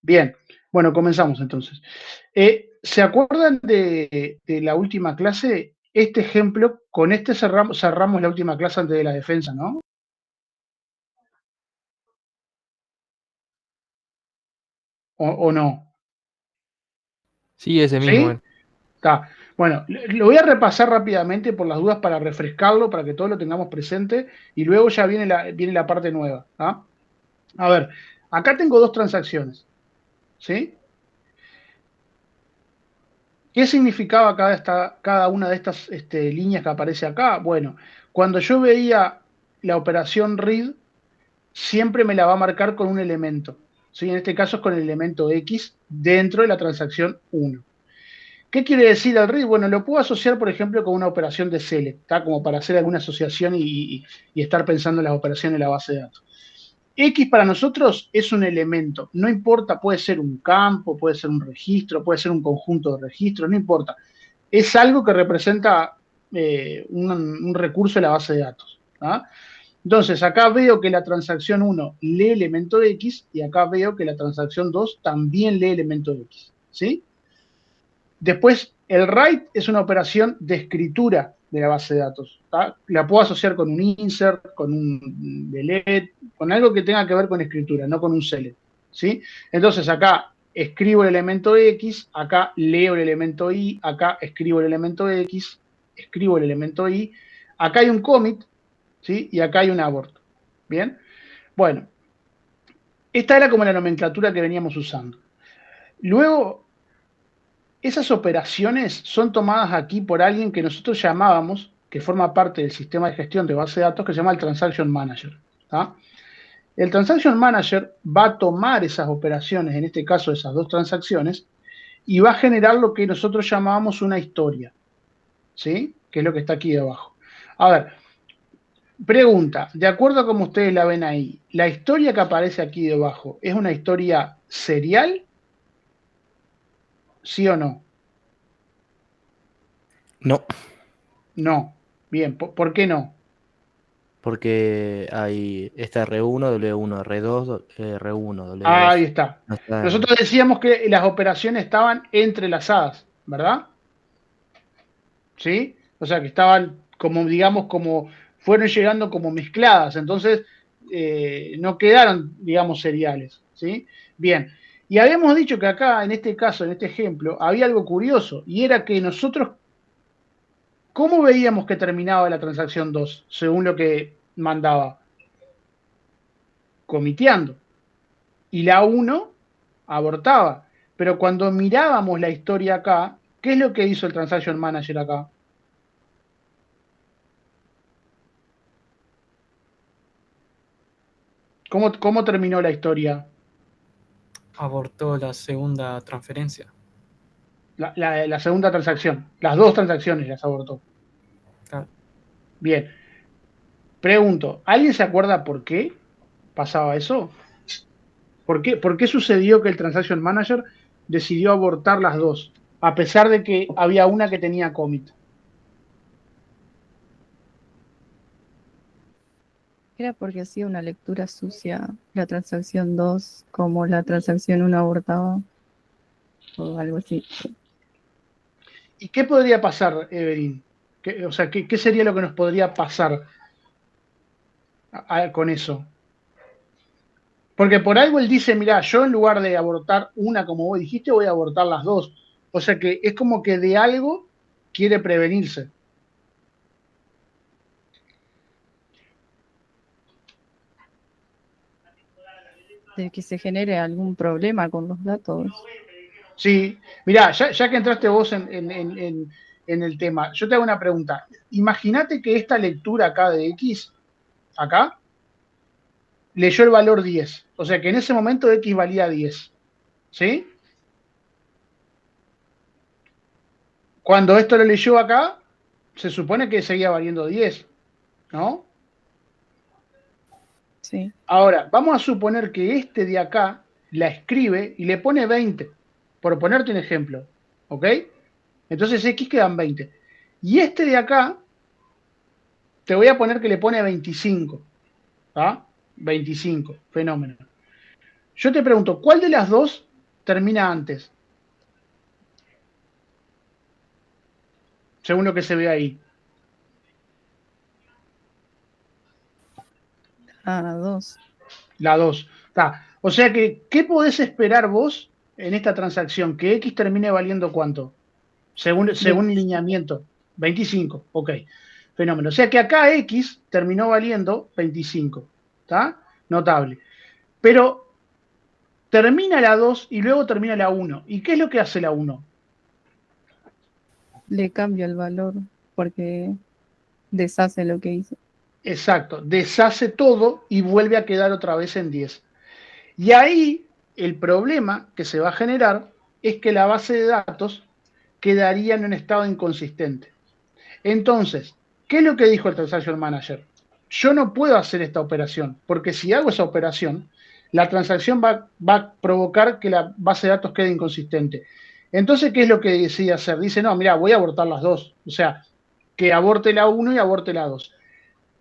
Bien, bueno, comenzamos entonces. ¿Se acuerdan de la última clase? Este ejemplo, con este cerramos la última clase antes de la defensa, ¿no? ¿O no? Sí, ese mismo. ¿Sí? Está. Bueno, lo voy a repasar rápidamente por las dudas para refrescarlo, para que todos lo tengamos presente, y luego ya viene la parte nueva. ¿Ah? A ver, acá tengo dos transacciones, ¿sí? ¿Qué significaba cada una de estas líneas que aparece acá? Bueno, cuando yo veía la operación read, siempre me la va a marcar con un elemento, ¿sí? En este caso es con el elemento X dentro de la transacción 1. ¿Qué quiere decir el read? Bueno, lo puedo asociar, por ejemplo, con una operación de select, ¿tá? Como para hacer alguna asociación y estar pensando en las operaciones de la base de datos. X para nosotros es un elemento, no importa, puede ser un campo, puede ser un registro, puede ser un conjunto de registros, no importa. Es algo que representa un recurso de la base de datos. ¿Ah? Entonces, acá veo que la transacción 1 lee elemento X y acá veo que la transacción 2 también lee elemento X. ¿Sí? Después, el write es una operación de escritura de la base de datos. ¿Tá? La puedo asociar con un insert, con un delete, con algo que tenga que ver con escritura, no con un select. ¿Sí? Entonces, acá escribo el elemento X, acá leo el elemento Y, acá escribo el elemento X, escribo el elemento Y, acá hay un commit, ¿sí? Y acá hay un abort. ¿Bien? Bueno, esta era como la nomenclatura que veníamos usando. Luego, esas operaciones son tomadas aquí por alguien que nosotros llamábamos, que forma parte del sistema de gestión de base de datos, que se llama el Transaction Manager. ¿Tá? El Transaction Manager va a tomar esas operaciones, en este caso esas dos transacciones, y va a generar lo que nosotros llamábamos una historia, ¿sí? Que es lo que está aquí debajo. A ver, pregunta, de acuerdo a como ustedes la ven ahí, ¿la historia que aparece aquí debajo es una historia serial? ¿Sí o no? No, No. Bien, ¿por qué no? porque hay está R1, W1, R2, R1, Ahí W2. está. No está. Nosotros decíamos que las operaciones estaban entrelazadas, ¿verdad? ¿Sí? O sea, que estaban como, digamos, como fueron llegando como mezcladas, entonces no quedaron, digamos, seriales, ¿sí? Bien. Y habíamos dicho que acá, en este caso, en este ejemplo, había algo curioso, y era que nosotros, ¿cómo veíamos que terminaba la transacción 2 según lo que mandaba? Comiteando. Y la uno abortaba. Pero cuando mirábamos la historia acá, ¿qué es lo que hizo el Transaction Manager acá? ¿Cómo terminó la historia? Abortó la segunda transferencia. La segunda transacción. Las dos transacciones las abortó. Claro. Bien. Pregunto, ¿alguien se acuerda por qué pasaba eso? Por qué sucedió que el Transaction Manager decidió abortar las dos? A pesar de que había una que tenía commit. Era porque hacía una lectura sucia la transacción 2 como la transacción 1 abortaba o algo así. ¿Y qué podría pasar, Evelyn? O sea, ¿qué sería lo que nos podría pasar con eso? Porque por algo él dice, mira, yo en lugar de abortar una, como vos dijiste, voy a abortar las dos. O sea que es como que de algo quiere prevenirse. De que se genere algún problema con los datos. Sí, mira, ya que entraste vos en el tema, yo te hago una pregunta. Imagínate que esta lectura acá de X, acá, leyó el valor 10. O sea que en ese momento X valía 10. ¿Sí? Cuando esto lo leyó acá, se supone que seguía valiendo 10, ¿no? Sí, Ahora, vamos a suponer que este de acá la escribe y le pone 20, por ponerte un ejemplo, ¿ok? Entonces X quedan 20. Y este de acá, te voy a poner que le pone 25, ¿tá? 25, fenómeno. Yo te pregunto, ¿cuál de las dos termina antes? Según lo que se ve ahí. Ah, 2. La 2. O sea que, ¿qué podés esperar vos en esta transacción? Que X termine valiendo ¿cuánto? Según el 25. lineamiento. 25. Ok. Fenómeno. O sea que acá X terminó valiendo 25. ¿Está? Notable. Pero termina la 2 y luego termina la 1. ¿Y qué es lo que hace la 1? Le cambio el valor porque deshace lo que hizo. Exacto. Deshace todo y vuelve a quedar otra vez en 10. Y ahí el problema que se va a generar es que la base de datos quedaría en un estado inconsistente. Entonces, ¿qué es lo que dijo el Transaction Manager? Yo no puedo hacer esta operación, porque si hago esa operación, la transacción va a provocar que la base de datos quede inconsistente. Entonces, ¿qué es lo que decide hacer? Dice, no, mira, voy a abortar las dos. O sea, que aborte la 1 y aborte la 2.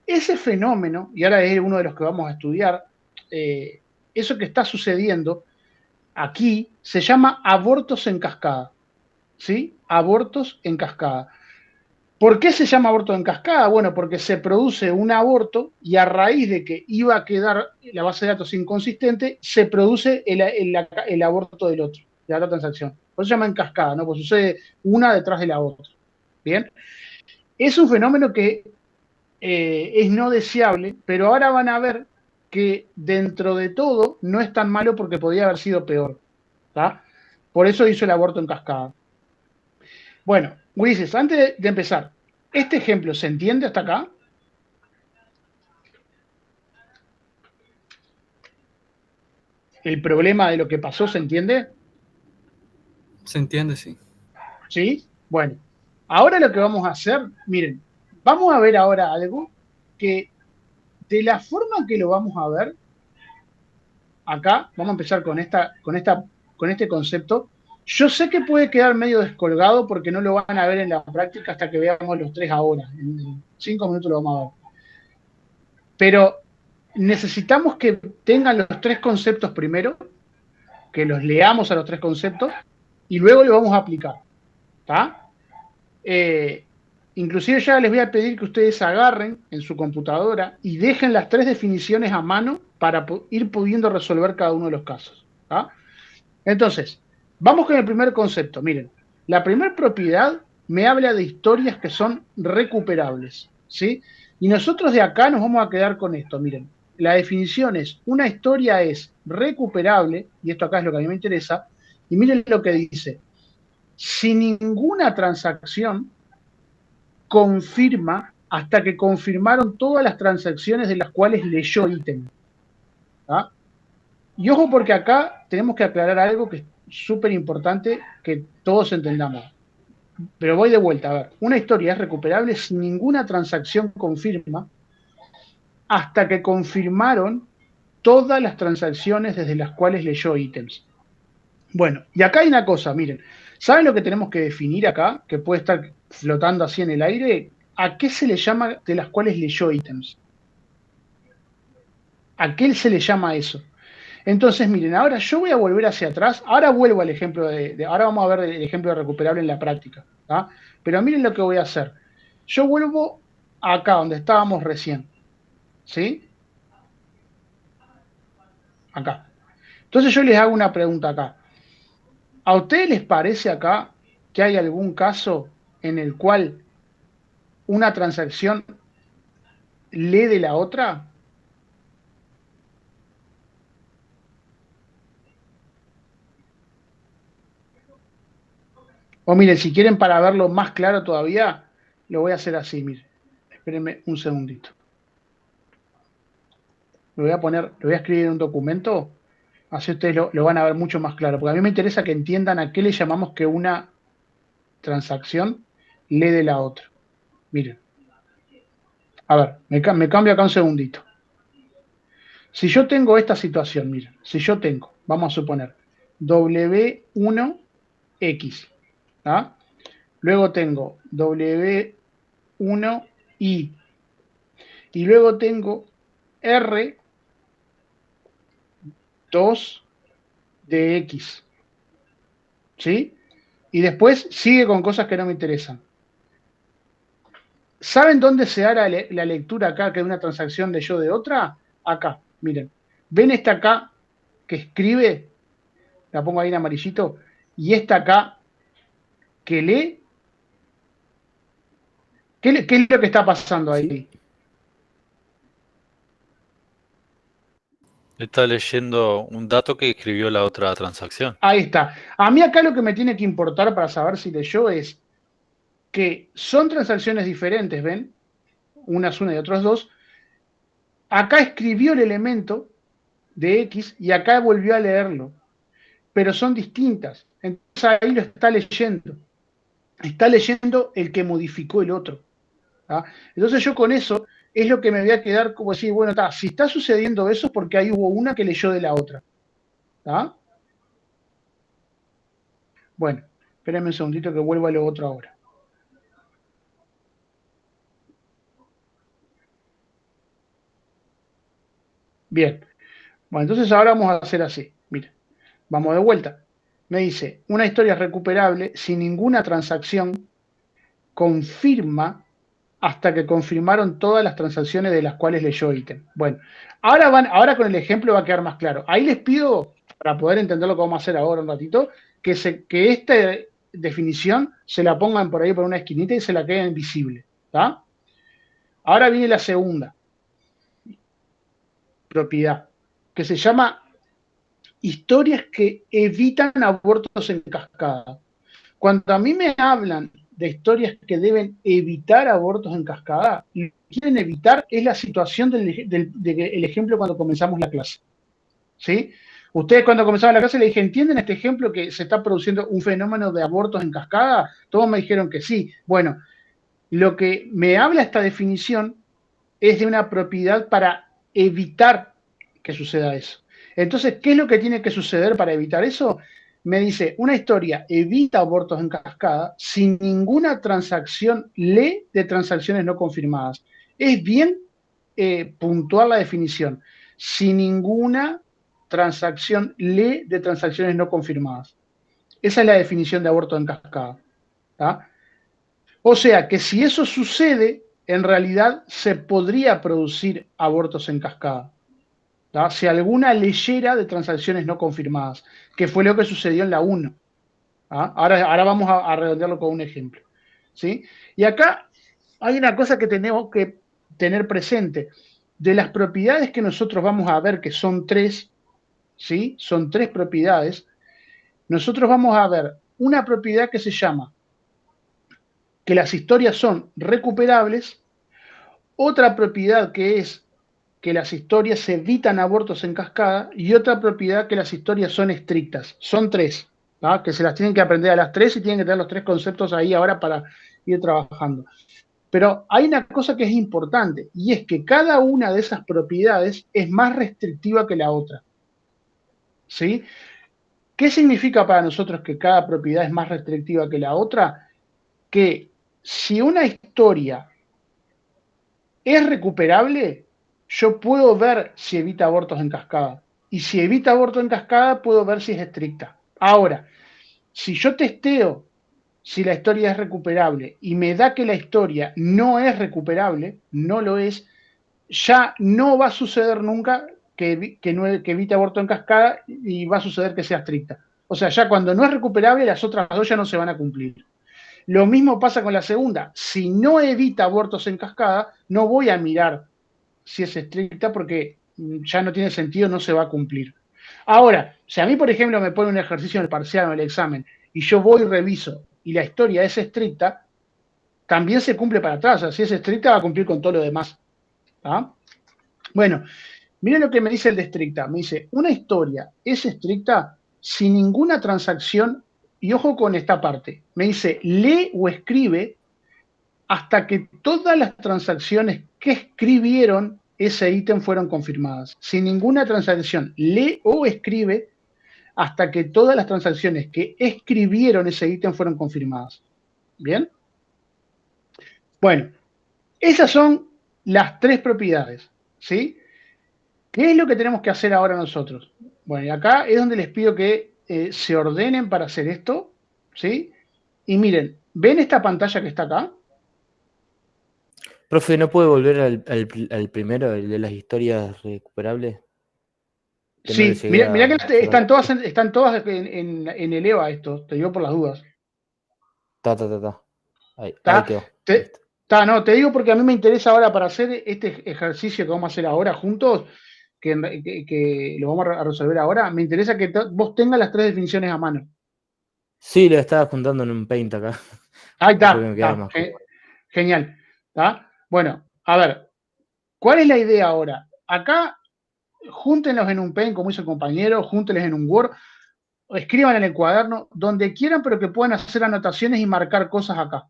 Ese fenómeno, y ahora es uno de los que vamos a estudiar, eso que está sucediendo aquí se llama abortos en cascada. ¿Sí? Abortos en cascada. ¿Por qué se llama aborto en cascada? Bueno, porque se produce un aborto y a raíz de que iba a quedar la base de datos inconsistente, se produce el aborto del otro, de la otra transacción. Por eso se llama en cascada, ¿no? Pues sucede una detrás de la otra. Bien. Es un fenómeno que es no deseable, pero ahora van a ver que dentro de todo no es tan malo porque podía haber sido peor. ¿Tá? Por eso hizo el aborto en cascada. Bueno, Ulises, antes de empezar, ¿este ejemplo se entiende hasta acá? ¿El problema de lo que pasó se entiende? Se entiende, sí. ¿Sí? Bueno, ahora lo que vamos a hacer, miren, vamos a ver ahora algo que de la forma que lo vamos a ver, acá, vamos a empezar con este concepto. Yo sé que puede quedar medio descolgado porque no lo van a ver en la práctica hasta que veamos los tres ahora. En 5 minutos lo vamos a ver. Pero necesitamos que tengan los tres conceptos primero, que los leamos a los tres conceptos y luego lo vamos a aplicar. ¿Está? Inclusive ya les voy a pedir que ustedes agarren en su computadora y dejen las tres definiciones a mano para ir pudiendo resolver cada uno de los casos. ¿Tá? Entonces, vamos con el primer concepto. Miren, la primera propiedad me habla de historias que son recuperables, ¿sí? Y nosotros de acá nos vamos a quedar con esto. Miren, la definición es, una historia es recuperable, y esto acá es lo que a mí me interesa, y miren lo que dice, si ninguna transacción confirma hasta que confirmaron todas las transacciones de las cuales leyó ítem. ¿Tá? Y ojo porque acá tenemos que aclarar algo que es súper importante que todos entendamos. Pero voy de vuelta, a ver. Una historia es recuperable si ninguna transacción confirma hasta que confirmaron todas las transacciones desde las cuales leyó ítems. Bueno, y acá hay una cosa, miren. ¿Saben lo que tenemos que definir acá? Que puede estar flotando así en el aire. ¿A qué se le llama de las cuales leyó ítems? ¿A qué se le llama eso? Entonces, miren, ahora yo voy a volver hacia atrás. Ahora vuelvo al ejemplo ahora vamos a ver el ejemplo de recuperable en la práctica. ¿Tá? Pero miren lo que voy a hacer. Yo vuelvo acá donde estábamos recién. ¿Sí? Acá. Entonces yo les hago una pregunta acá. ¿A ustedes les parece acá que hay algún caso en el cual una transacción lee de la otra? O miren, si quieren para verlo más claro todavía, lo voy a hacer así, miren. Espérenme un segundito. Lo voy a escribir en un documento, así ustedes lo van a ver mucho más claro, porque a mí me interesa que entiendan a qué le llamamos que una transacción lee de la otra. Miren. A ver, me cambio acá un segundito. Si yo tengo esta situación, miren, si yo tengo, vamos a suponer, W1X, ¿tá? Luego tengo W1Y, y luego tengo R2 de X. ¿sí? Y después sigue con cosas que no me interesan. ¿Saben dónde se hará la lectura acá, que es una transacción de yo de otra? Acá, miren. ¿Ven esta acá que escribe? La pongo ahí en amarillito. Y esta acá que lee. ¿Qué es lo que está pasando ahí? Sí. Está leyendo un dato que escribió la otra transacción. Ahí está. A mí acá lo que me tiene que importar para saber si leyó es que son transacciones diferentes, ¿ven? Una es una y otras dos. Acá escribió el elemento de X y acá volvió a leerlo, pero son distintas. Entonces ahí lo está leyendo. Está leyendo el que modificó el otro. ¿Tá? Entonces yo con eso es lo que me voy a quedar como decir, bueno, si está sucediendo eso es porque ahí hubo una que leyó de la otra. ¿Tá? Bueno, espérenme un segundito que vuelva a lo otro ahora. Bien. Bueno, entonces ahora vamos a hacer así. Mira, vamos de vuelta. Me dice, una historia es recuperable si ninguna transacción confirma hasta que confirmaron todas las transacciones de las cuales leyó ítem. Bueno, ahora con el ejemplo va a quedar más claro. Ahí les pido, para poder entender lo que vamos a hacer ahora un ratito, que esta definición se la pongan por ahí por una esquinita y se la queden visible. ¿Tá? Ahora viene la segunda propiedad, que se llama historias que evitan abortos en cascada. Cuando a mí me hablan de historias que deben evitar abortos en cascada, lo que quieren evitar es la situación del ejemplo cuando comenzamos la clase. ¿Sí? Ustedes cuando comenzaban la clase le dije, ¿entienden este ejemplo que se está produciendo un fenómeno de abortos en cascada? Todos me dijeron que sí. Bueno, lo que me habla esta definición es de una propiedad para evitar que suceda eso. Entonces, ¿qué es lo que tiene que suceder para evitar eso? Me dice, una historia evita abortos en cascada si ninguna transacción lee de transacciones no confirmadas. Es bien puntual la definición. Si ninguna transacción lee de transacciones no confirmadas. Esa es la definición de aborto en cascada. ¿Tá? O sea que si eso sucede, en realidad se podría producir abortos en cascada. ¿Tá? Si alguna leyera de transacciones no confirmadas, que fue lo que sucedió en la 1. ¿Ah? Ahora vamos a redondearlo con un ejemplo. ¿Sí? Y acá hay una cosa que tenemos que tener presente. De las propiedades que nosotros vamos a ver, que son 3, ¿sí? Son 3 propiedades. Nosotros vamos a ver una propiedad que se llama que las historias son recuperables, otra propiedad que es que las historias evitan abortos en cascada y otra propiedad que las historias son estrictas. Son 3, ¿tá? Que se las tienen que aprender a las 3 y tienen que tener los 3 conceptos ahí ahora para ir trabajando. Pero hay una cosa que es importante y es que cada una de esas propiedades es más restrictiva que la otra. ¿Sí? ¿Qué significa para nosotros que cada propiedad es más restrictiva que la otra? Que si una historia es recuperable, yo puedo ver si evita abortos en cascada. Y si evita abortos en cascada, puedo ver si es estricta. Ahora, si yo testeo si la historia es recuperable y me da que la historia no es recuperable, no lo es, ya no va a suceder nunca que evite aborto en cascada y va a suceder que sea estricta. O sea, ya cuando no es recuperable, las otras dos ya no se van a cumplir. Lo mismo pasa con la segunda. Si no evita abortos en cascada, no voy a mirar si es estricta porque ya no tiene sentido, no se va a cumplir. Ahora, si a mí, por ejemplo, me pone un ejercicio en el parcial o en el examen y yo voy y reviso y la historia es estricta, también se cumple para atrás. O sea, si es estricta, va a cumplir con todo lo demás. ¿Ah? Bueno, miren lo que me dice el de estricta. Me dice, una historia es estricta si ninguna transacción, y ojo con esta parte, me dice, lee o escribe hasta que todas las transacciones que escribieron ese ítem fueron confirmadas. Si ninguna transacción lee o escribe hasta que todas las transacciones que escribieron ese ítem fueron confirmadas. ¿Bien? Bueno, esas son las 3 propiedades, ¿sí? ¿Qué es lo que tenemos que hacer ahora nosotros? Bueno, y acá es donde les pido que se ordenen para hacer esto, ¿sí? Y miren, ¿ven esta pantalla que está acá? Profe, ¿no puede volver al primero, el de las historias recuperables? Que no le Sí, llegué mira a que cerrar. están todas en el EVA esto, te digo por las dudas. Ta. Ahí ¿Tá? quedó. Te, Listo. no, te digo porque a mí me interesa ahora para hacer este ejercicio que vamos a hacer ahora juntos, que lo vamos a resolver ahora, me interesa que vos tengas las tres definiciones a mano. Sí, lo estaba juntando en un paint acá. Ahí Porque está, me quedaba más. genial. ¿Tá? Bueno, a ver, ¿cuál es la idea ahora? Acá, júntenlos en un pen, como hizo el compañero, júntenlos en un Word, o escriban en el cuaderno, donde quieran, pero que puedan hacer anotaciones y marcar cosas acá.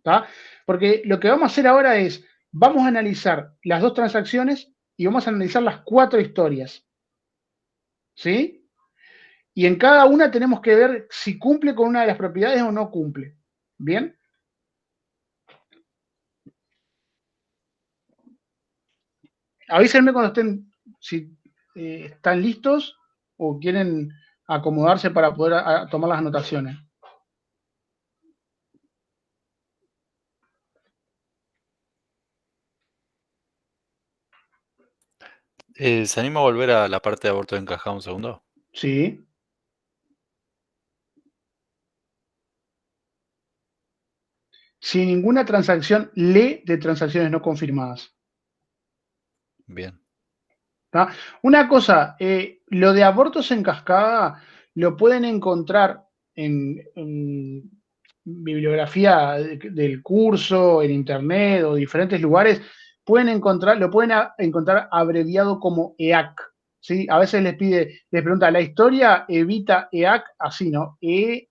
¿Tá? Porque lo que vamos a hacer ahora es, vamos a analizar las dos transacciones y vamos a analizar las cuatro historias. ¿Sí? Y en cada una tenemos que ver si cumple con una de las propiedades o no cumple. ¿Bien? Avísenme cuando estén, si están listos o quieren acomodarse para poder tomar las anotaciones. ¿Se anima a volver a la parte de aborto encajado un segundo? Sí. Si ninguna transacción lee de transacciones no confirmadas. Bien. ¿Tá? Una cosa, lo de abortos en cascada lo pueden encontrar en bibliografía del curso, en internet o diferentes lugares. Pueden encontrar, lo pueden encontrar abreviado como EAC. ¿Sí? A veces les pregunta, la historia evita EAC, así, ¿no? EAC.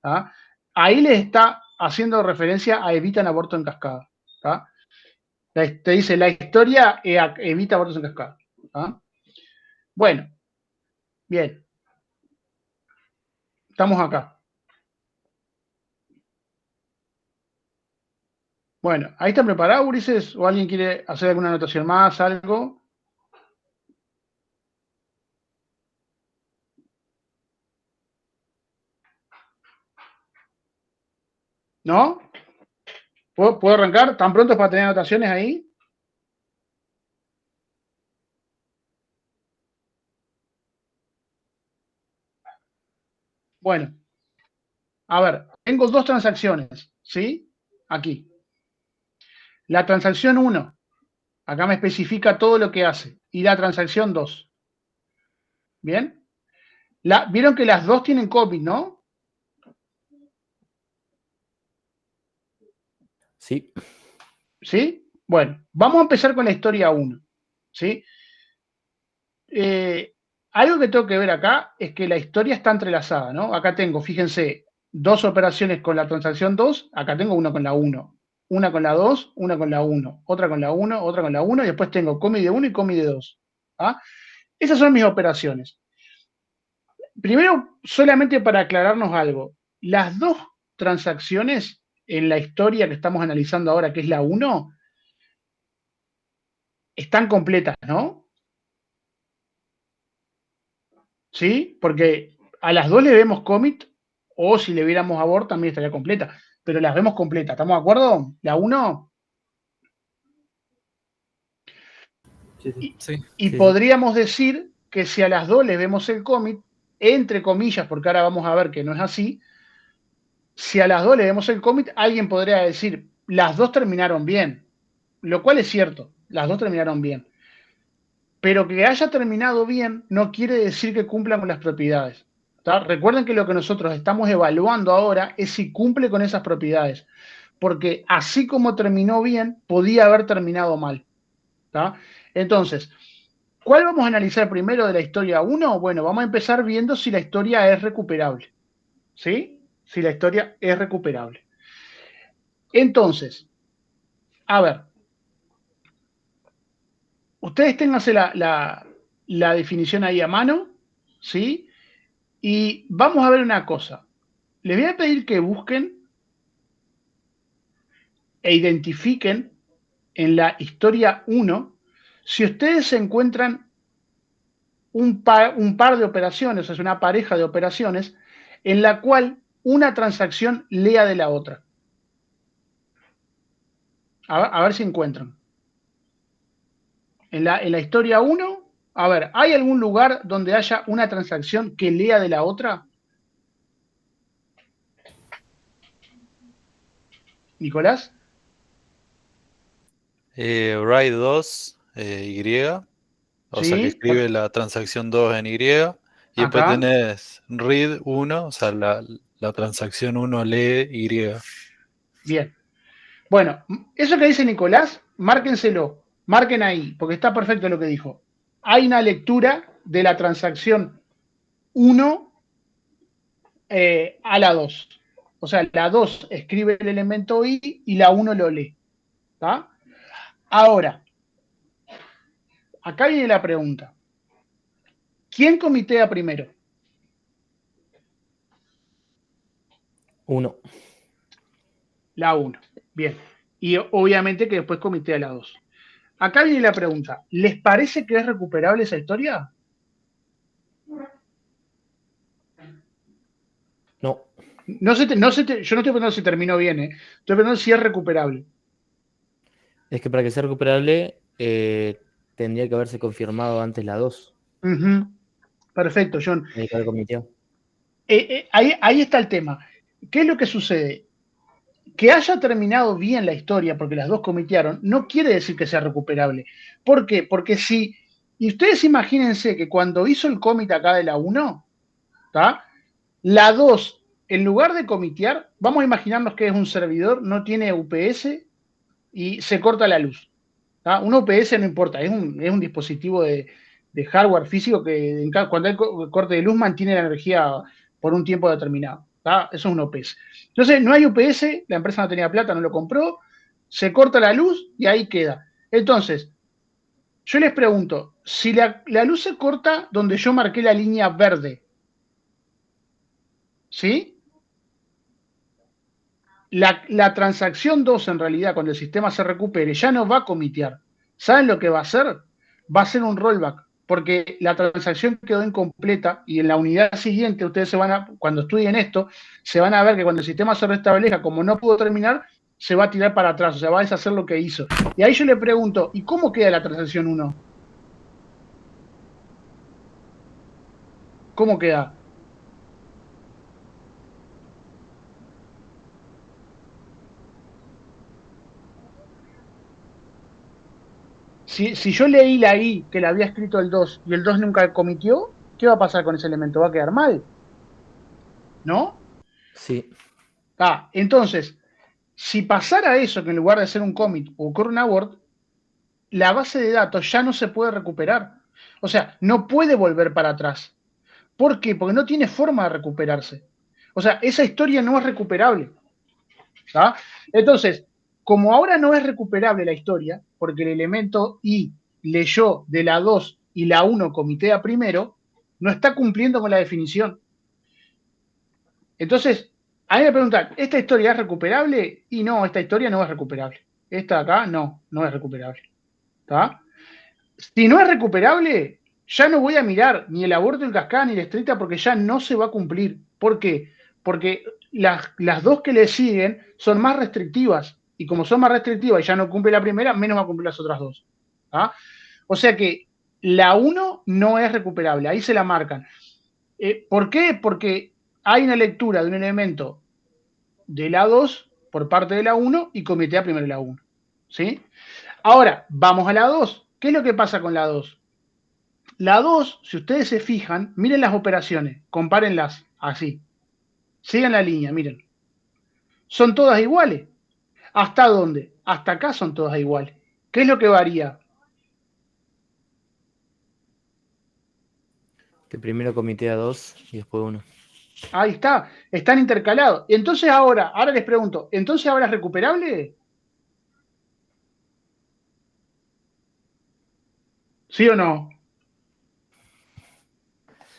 ¿Tá? Ahí les está haciendo referencia a evitan aborto en cascada. ¿Tá? Te dice, la historia evita abortos en cascada. ¿Ah? Bueno, bien. Estamos acá. Bueno, ¿ahí están preparados, Ulises? ¿O alguien quiere hacer alguna anotación más, algo? ¿No? ¿Puedo arrancar? ¿Tan pronto para tener anotaciones ahí? Bueno, a ver, tengo dos transacciones, ¿sí? Aquí. La transacción 1, acá me especifica todo lo que hace. Y la transacción 2. ¿Bien? Vieron que las dos tienen copy, ¿no? Sí. ¿Sí? Bueno, vamos a empezar con la historia 1. ¿Sí? Algo que tengo que ver acá es que la historia está entrelazada, ¿no? Acá tengo, fíjense, dos operaciones con la transacción 2, acá tengo una con la 1, una con la 2, una con la 1, otra con la 1, otra con la 1, y después tengo comi de 1 y comi de 2. ¿Ah? Esas son mis operaciones. Primero, solamente para aclararnos algo, las dos transacciones en la historia que estamos analizando ahora, que es la 1, están completas, ¿no? ¿Sí? Porque a las dos le vemos commit, o si le viéramos abort también estaría completa, pero las vemos completas, ¿estamos de acuerdo? La 1, y, Sí. y Sí. podríamos decir que si a las dos le vemos el commit, entre comillas, porque ahora vamos a ver que no es así, si a las dos le vemos el commit, alguien podría decir, las dos terminaron bien, lo cual es cierto, las dos terminaron bien. Pero que haya terminado bien no quiere decir que cumplan con las propiedades. ¿Tá? Recuerden que lo que nosotros estamos evaluando ahora es si cumple con esas propiedades. Porque así como terminó bien, podía haber terminado mal. ¿Tá? Entonces, ¿cuál vamos a analizar primero de la historia 1? Bueno, vamos a empezar viendo si la historia es recuperable. ¿Sí? Si la historia es recuperable. Entonces, a ver, ustedes ténganse la definición ahí a mano, ¿sí? Y vamos a ver una cosa. Les voy a pedir que busquen e identifiquen en la historia 1 si ustedes se encuentran un par de operaciones, o sea, una pareja de operaciones, en la cual una transacción lea de la otra. A ver si encuentran. En la historia 1, a ver, ¿hay algún lugar donde haya una transacción que lea de la otra? Nicolás. Write 2, Y. O sea que Sí, escribe la transacción 2 en Y. Y después acá. tenés read 1, o sea, la transacción 1 lee Y. Bien. Bueno, eso que dice Nicolás, márquenselo, marquen ahí, porque está perfecto lo que dijo. Hay una lectura de la transacción 1 a la 2. O sea, la 2 escribe el elemento I y la 1 lo lee. ¿Está? Ahora, acá viene la pregunta. ¿Quién comitea primero? 1. La 1. Bien. Y obviamente que después comitea la 2. Acá viene la pregunta. ¿Les parece que es recuperable esa historia? No. Yo no estoy preguntando si terminó bien, ¿eh? Estoy preguntando si es recuperable. Es que para que sea recuperable tendría que haberse confirmado antes la 2. Ujú. Perfecto, John. Tendría que haber cometido. Ahí está el tema. ¿Qué es lo que sucede? Que haya terminado bien la historia, porque las dos cometearon, no quiere decir que sea recuperable. ¿Por qué? Porque si. Y ustedes imagínense que cuando hizo el commit acá de la 1, ¿tá? La 2, en lugar de comitear, vamos a imaginarnos que es un servidor, no tiene UPS y se corta la luz. ¿Tá? Un UPS no importa, es un dispositivo de hardware físico que cuando hay corte de luz mantiene la energía por un tiempo determinado. ¿Tá? Eso es un UPS. Entonces, no hay UPS, la empresa no tenía plata, no lo compró, se corta la luz y ahí queda. Entonces, yo les pregunto, si la luz se corta donde yo marqué la línea verde, ¿sí? La transacción 2, en realidad, cuando el sistema se recupere, ya no va a comitear. ¿Saben lo que va a hacer? Va a ser un rollback, porque la transacción quedó incompleta y en la unidad siguiente, ustedes cuando estudien esto, se van a ver que cuando el sistema se restablezca, como no pudo terminar, se va a tirar para atrás, o sea, va a deshacer lo que hizo. Y ahí yo le pregunto, ¿y cómo queda la transacción 1? ¿Cómo queda? Si yo leí la I que la había escrito el 2 y el 2 nunca comitió, ¿qué va a pasar con ese elemento? ¿Va a quedar mal? ¿No? Sí. Entonces, si pasara eso, que en lugar de hacer un commit ocurre un abort, la base de datos ya no se puede recuperar. O sea, no puede volver para atrás. ¿Por qué? Porque no tiene forma de recuperarse. O sea, esa historia no es recuperable. ¿Tá? Entonces, como ahora no es recuperable la historia, porque el elemento I leyó de la 2 y la 1 comitea primero, no está cumpliendo con la definición. Entonces, a mí me preguntan, ¿esta historia es recuperable? Y no, esta historia no es recuperable. Esta acá no es recuperable. ¿Tá? Si no es recuperable, ya no voy a mirar ni el aborto en cascada ni la estricta porque ya no se va a cumplir. ¿Por qué? Porque las dos que le siguen son más restrictivas. Y como son más restrictivas y ya no cumple la primera, menos va a cumplir las otras dos. ¿Tá? O sea que la 1 no es recuperable. Ahí se la marcan. ¿Por qué? Porque hay una lectura de un elemento de la 2 por parte de la 1 y comitea primero la 1. ¿Sí? Ahora, vamos a la 2. ¿Qué es lo que pasa con la 2? La 2, si ustedes se fijan, miren las operaciones, compárenlas así. Sigan la línea, miren. Son todas iguales. ¿Hasta dónde? Hasta acá son todas iguales. ¿Qué es lo que varía? Que primero comitea 2 y después 1. Ahí está, están intercalados. Entonces ahora les pregunto, ¿entonces ahora es recuperable? ¿Sí o no?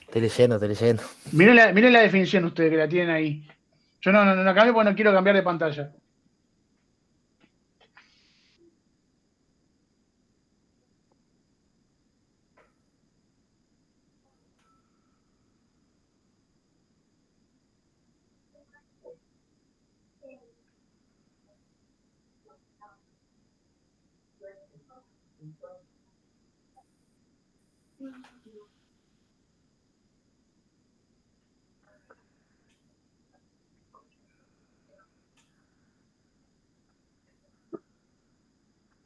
Estoy leyendo, estoy leyendo. Miren la definición ustedes que la tienen ahí. Yo no cambio porque no quiero cambiar de pantalla.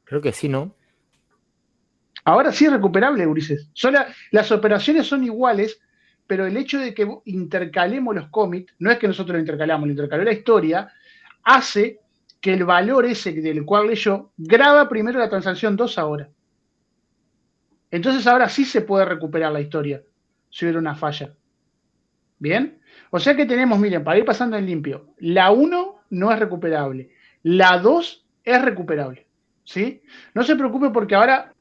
Creo que sí, ¿no? Ahora sí es recuperable, Ulises. Las operaciones son iguales, pero el hecho de que intercalemos los commits, no es que nosotros lo intercalamos, lo intercaló la historia, hace que el valor ese del cual leyó graba primero la transacción 2 ahora. Entonces ahora sí se puede recuperar la historia si hubiera una falla. ¿Bien? O sea que tenemos, miren, para ir pasando en limpio, la 1 no es recuperable, la 2 es recuperable. ¿Sí? No se preocupe porque ahora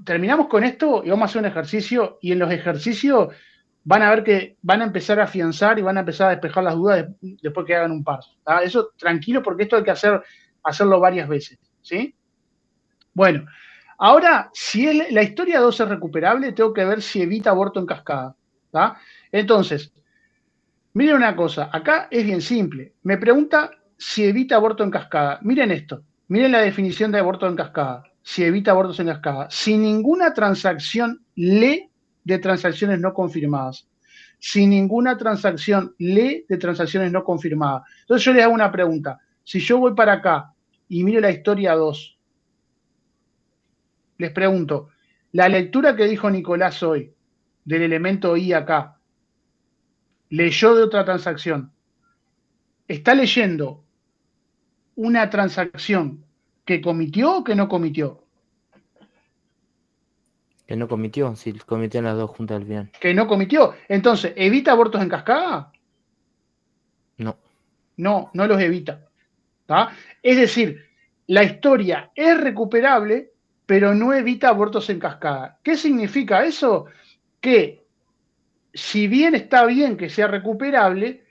terminamos con esto y vamos a hacer un ejercicio y en los ejercicios van a ver que van a empezar a afianzar y van a empezar a despejar las dudas después que hagan un par. ¿Tá? Eso tranquilo porque esto hay que hacerlo varias veces. ¿Sí? Bueno, ahora si la historia 2 es recuperable, tengo que ver si evita aborto en cascada. ¿Tá? Entonces, miren una cosa, acá es bien simple. Me pregunta si evita aborto en cascada. Miren esto, miren la definición de aborto en cascada. Si evita abortos en cascada. Si ninguna transacción lee de transacciones no confirmadas. Si ninguna transacción lee de transacciones no confirmadas. Entonces yo les hago una pregunta. Si yo voy para acá y miro la historia 2, les pregunto, la lectura que dijo Nicolás hoy del elemento I acá, leyó de otra transacción, ¿está leyendo una transacción que comitió o que no comitió? Que no comitió, si comitían las dos juntas al final. Que no comitió. Entonces, ¿evita abortos en cascada? No. No, no los evita. ¿Tá? Es decir, la historia es recuperable, pero no evita abortos en cascada. ¿Qué significa eso? Que si bien está bien que sea recuperable,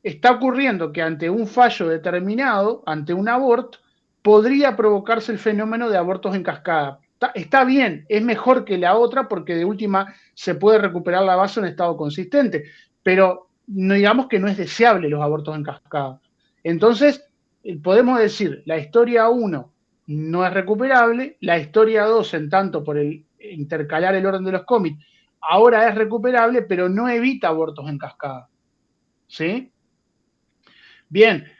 está ocurriendo que ante un fallo determinado, ante un aborto, podría provocarse el fenómeno de abortos en cascada. Está bien, es mejor que la otra porque de última se puede recuperar la base en estado consistente, pero no digamos que no es deseable los abortos en cascada. Entonces, podemos decir, la historia 1 no es recuperable, la historia 2, en tanto por el intercalar el orden de los cómics, ahora es recuperable, pero no evita abortos en cascada. ¿Sí? Bien,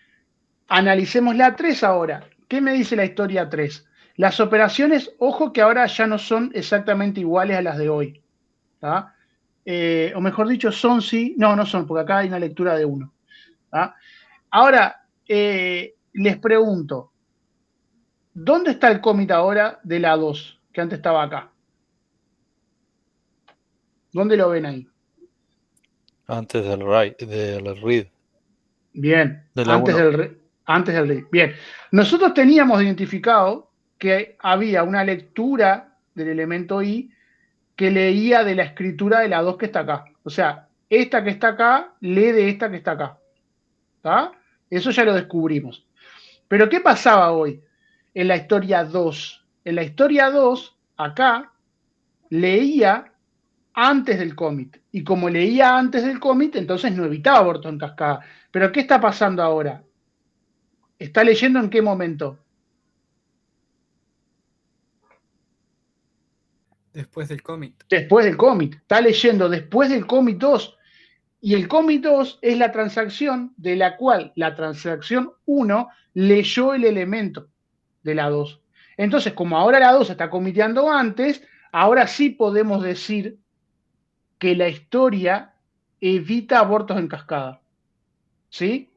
analicemos la 3 ahora. ¿Qué me dice la historia 3? Las operaciones, ojo que ahora ya no son exactamente iguales a las de hoy. ¿Tá? O mejor dicho, son sí. No son, porque acá hay una lectura de 1. Ahora, les pregunto, ¿dónde está el commit ahora de la 2? Que antes estaba acá. ¿Dónde lo ven ahí? Antes del read. Bien, De la antes 1. del read. Bien, nosotros teníamos identificado que había una lectura del elemento I que leía de la escritura de la 2 que está acá. O sea, esta que está acá lee de esta que está acá. ¿Tá? Eso ya lo descubrimos. Pero ¿qué pasaba hoy en la historia 2? En la historia 2, acá, leía antes del commit. Y como leía antes del commit, entonces no evitaba aborto en cascada. Pero ¿qué está pasando ahora? ¿Está leyendo en qué momento? Después del commit. Después del commit. Está leyendo después del commit 2. Y el commit 2 es la transacción de la cual la transacción 1 leyó el elemento de la 2. Entonces, como ahora la 2 está comiteando antes, ahora sí podemos decir que la historia evita abortos en cascada. ¿Sí?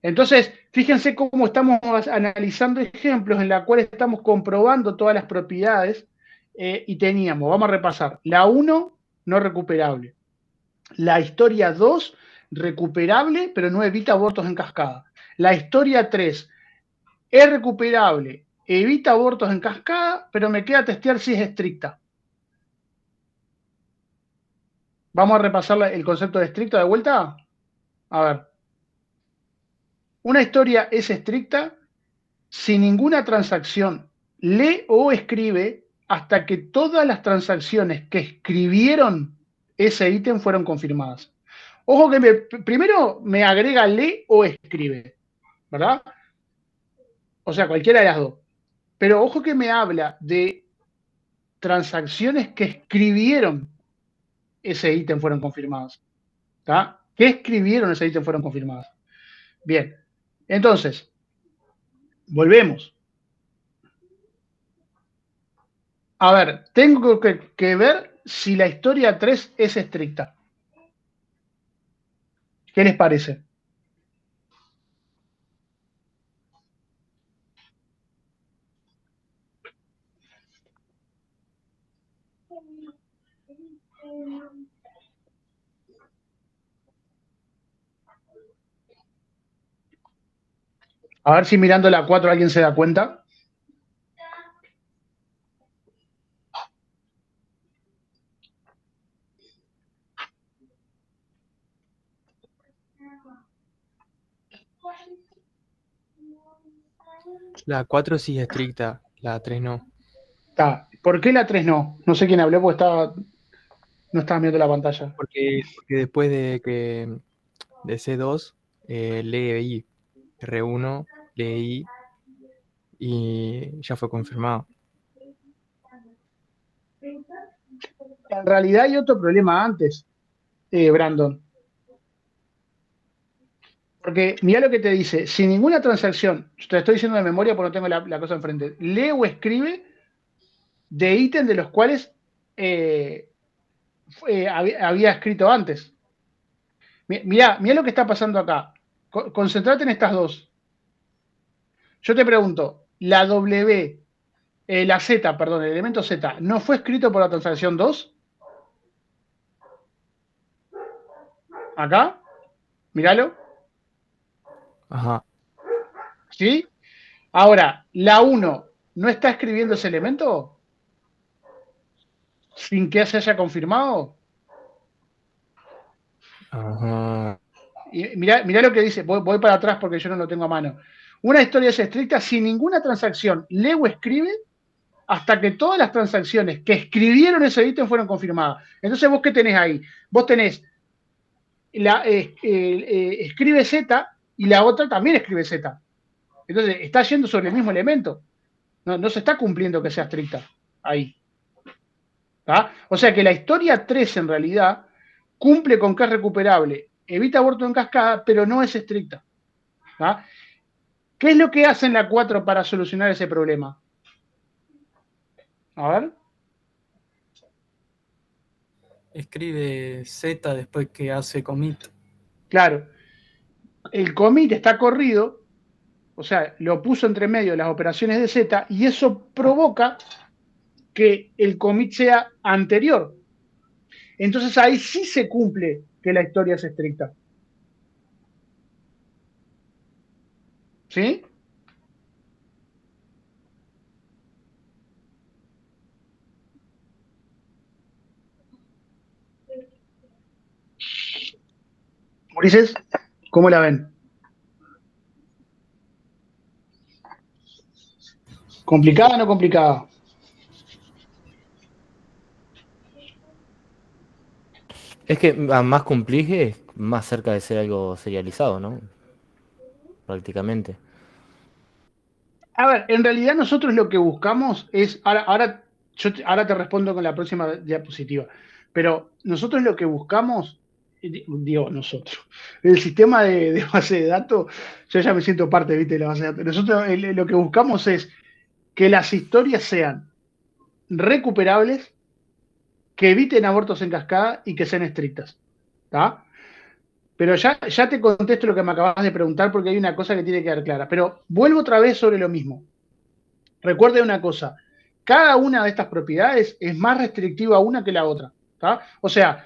Entonces, fíjense cómo estamos analizando ejemplos en los cuales estamos comprobando todas las propiedades y teníamos, vamos a repasar, la 1 no recuperable, la historia 2 recuperable, pero no evita abortos en cascada, la historia 3 es recuperable, evita abortos en cascada, pero me queda testear si es estricta. Vamos a repasar el concepto de estricta de vuelta. A ver. Una historia es estricta si ninguna transacción lee o escribe hasta que todas las transacciones que escribieron ese ítem fueron confirmadas. Ojo que primero me agrega lee o escribe, ¿verdad? O sea, cualquiera de las dos. Pero ojo que me habla de transacciones que escribieron ese ítem fueron confirmadas. ¿Está? Que escribieron ese ítem fueron confirmadas. Bien. Entonces, volvemos. A ver, tengo que ver si la historia 3 es estricta. ¿Qué les parece? A ver si mirando la 4 alguien se da cuenta. La 4 sí es estricta, la 3 no. Está. ¿Por qué la 3 no? No sé quién habló porque no estaba viendo la pantalla. Porque después de C2 lee I, R1 lee I y ya fue confirmado. En realidad hay otro problema antes, Brandon. Porque mira lo que te dice, si ninguna transacción, te estoy diciendo de memoria porque no tengo la cosa enfrente, lee o escribe de ítems de los cuales había escrito antes. Mira lo que está pasando acá. Concentrate en estas dos. Yo te pregunto, la W, la Z, perdón, el elemento Z, ¿no fue escrito por la transacción 2? Acá, míralo. Ajá. ¿Sí? Ahora, la 1, ¿no está escribiendo ese elemento? Sin que se haya confirmado. Ajá. Y mirá lo que dice, voy para atrás porque yo no lo tengo a mano. Una historia es estricta si ninguna transacción lee o escribe hasta que todas las transacciones que escribieron ese ítem fueron confirmadas. Entonces, ¿vos qué tenés ahí? Vos tenés escribe Z y la otra también escribe Z. Entonces, está yendo sobre el mismo elemento. No se está cumpliendo que sea estricta ahí. ¿Ah? O sea que la historia 3 en realidad cumple con que es recuperable, evita aborto en cascada, pero no es estricta. ¿Ah? ¿Qué es lo que hace en la 4 para solucionar ese problema? A ver. Escribe Z después que hace commit. Claro. El commit está corrido, o sea, lo puso entre medio de las operaciones de Z y eso provoca que el commit sea anterior. Entonces ahí sí se cumple que la historia es estricta. ¿Sí? Ulises, ¿cómo la ven? ¿Complicada o no complicada? Es que a más compleje, más cerca de ser algo serializado, ¿no? Prácticamente. A ver, en realidad nosotros lo que buscamos es, ahora te respondo con la próxima diapositiva, pero nosotros lo que buscamos, digo nosotros, el sistema de base de datos, yo ya me siento parte, ¿viste? De la base de datos. Nosotros lo que buscamos es que las historias sean recuperables, que eviten abortos en cascada y que sean estrictas. ¿Está? Pero ya te contesto lo que me acabas de preguntar porque hay una cosa que tiene que quedar clara. Pero vuelvo otra vez sobre lo mismo. Recuerde una cosa, cada una de estas propiedades es más restrictiva una que la otra. ¿Tá? O sea,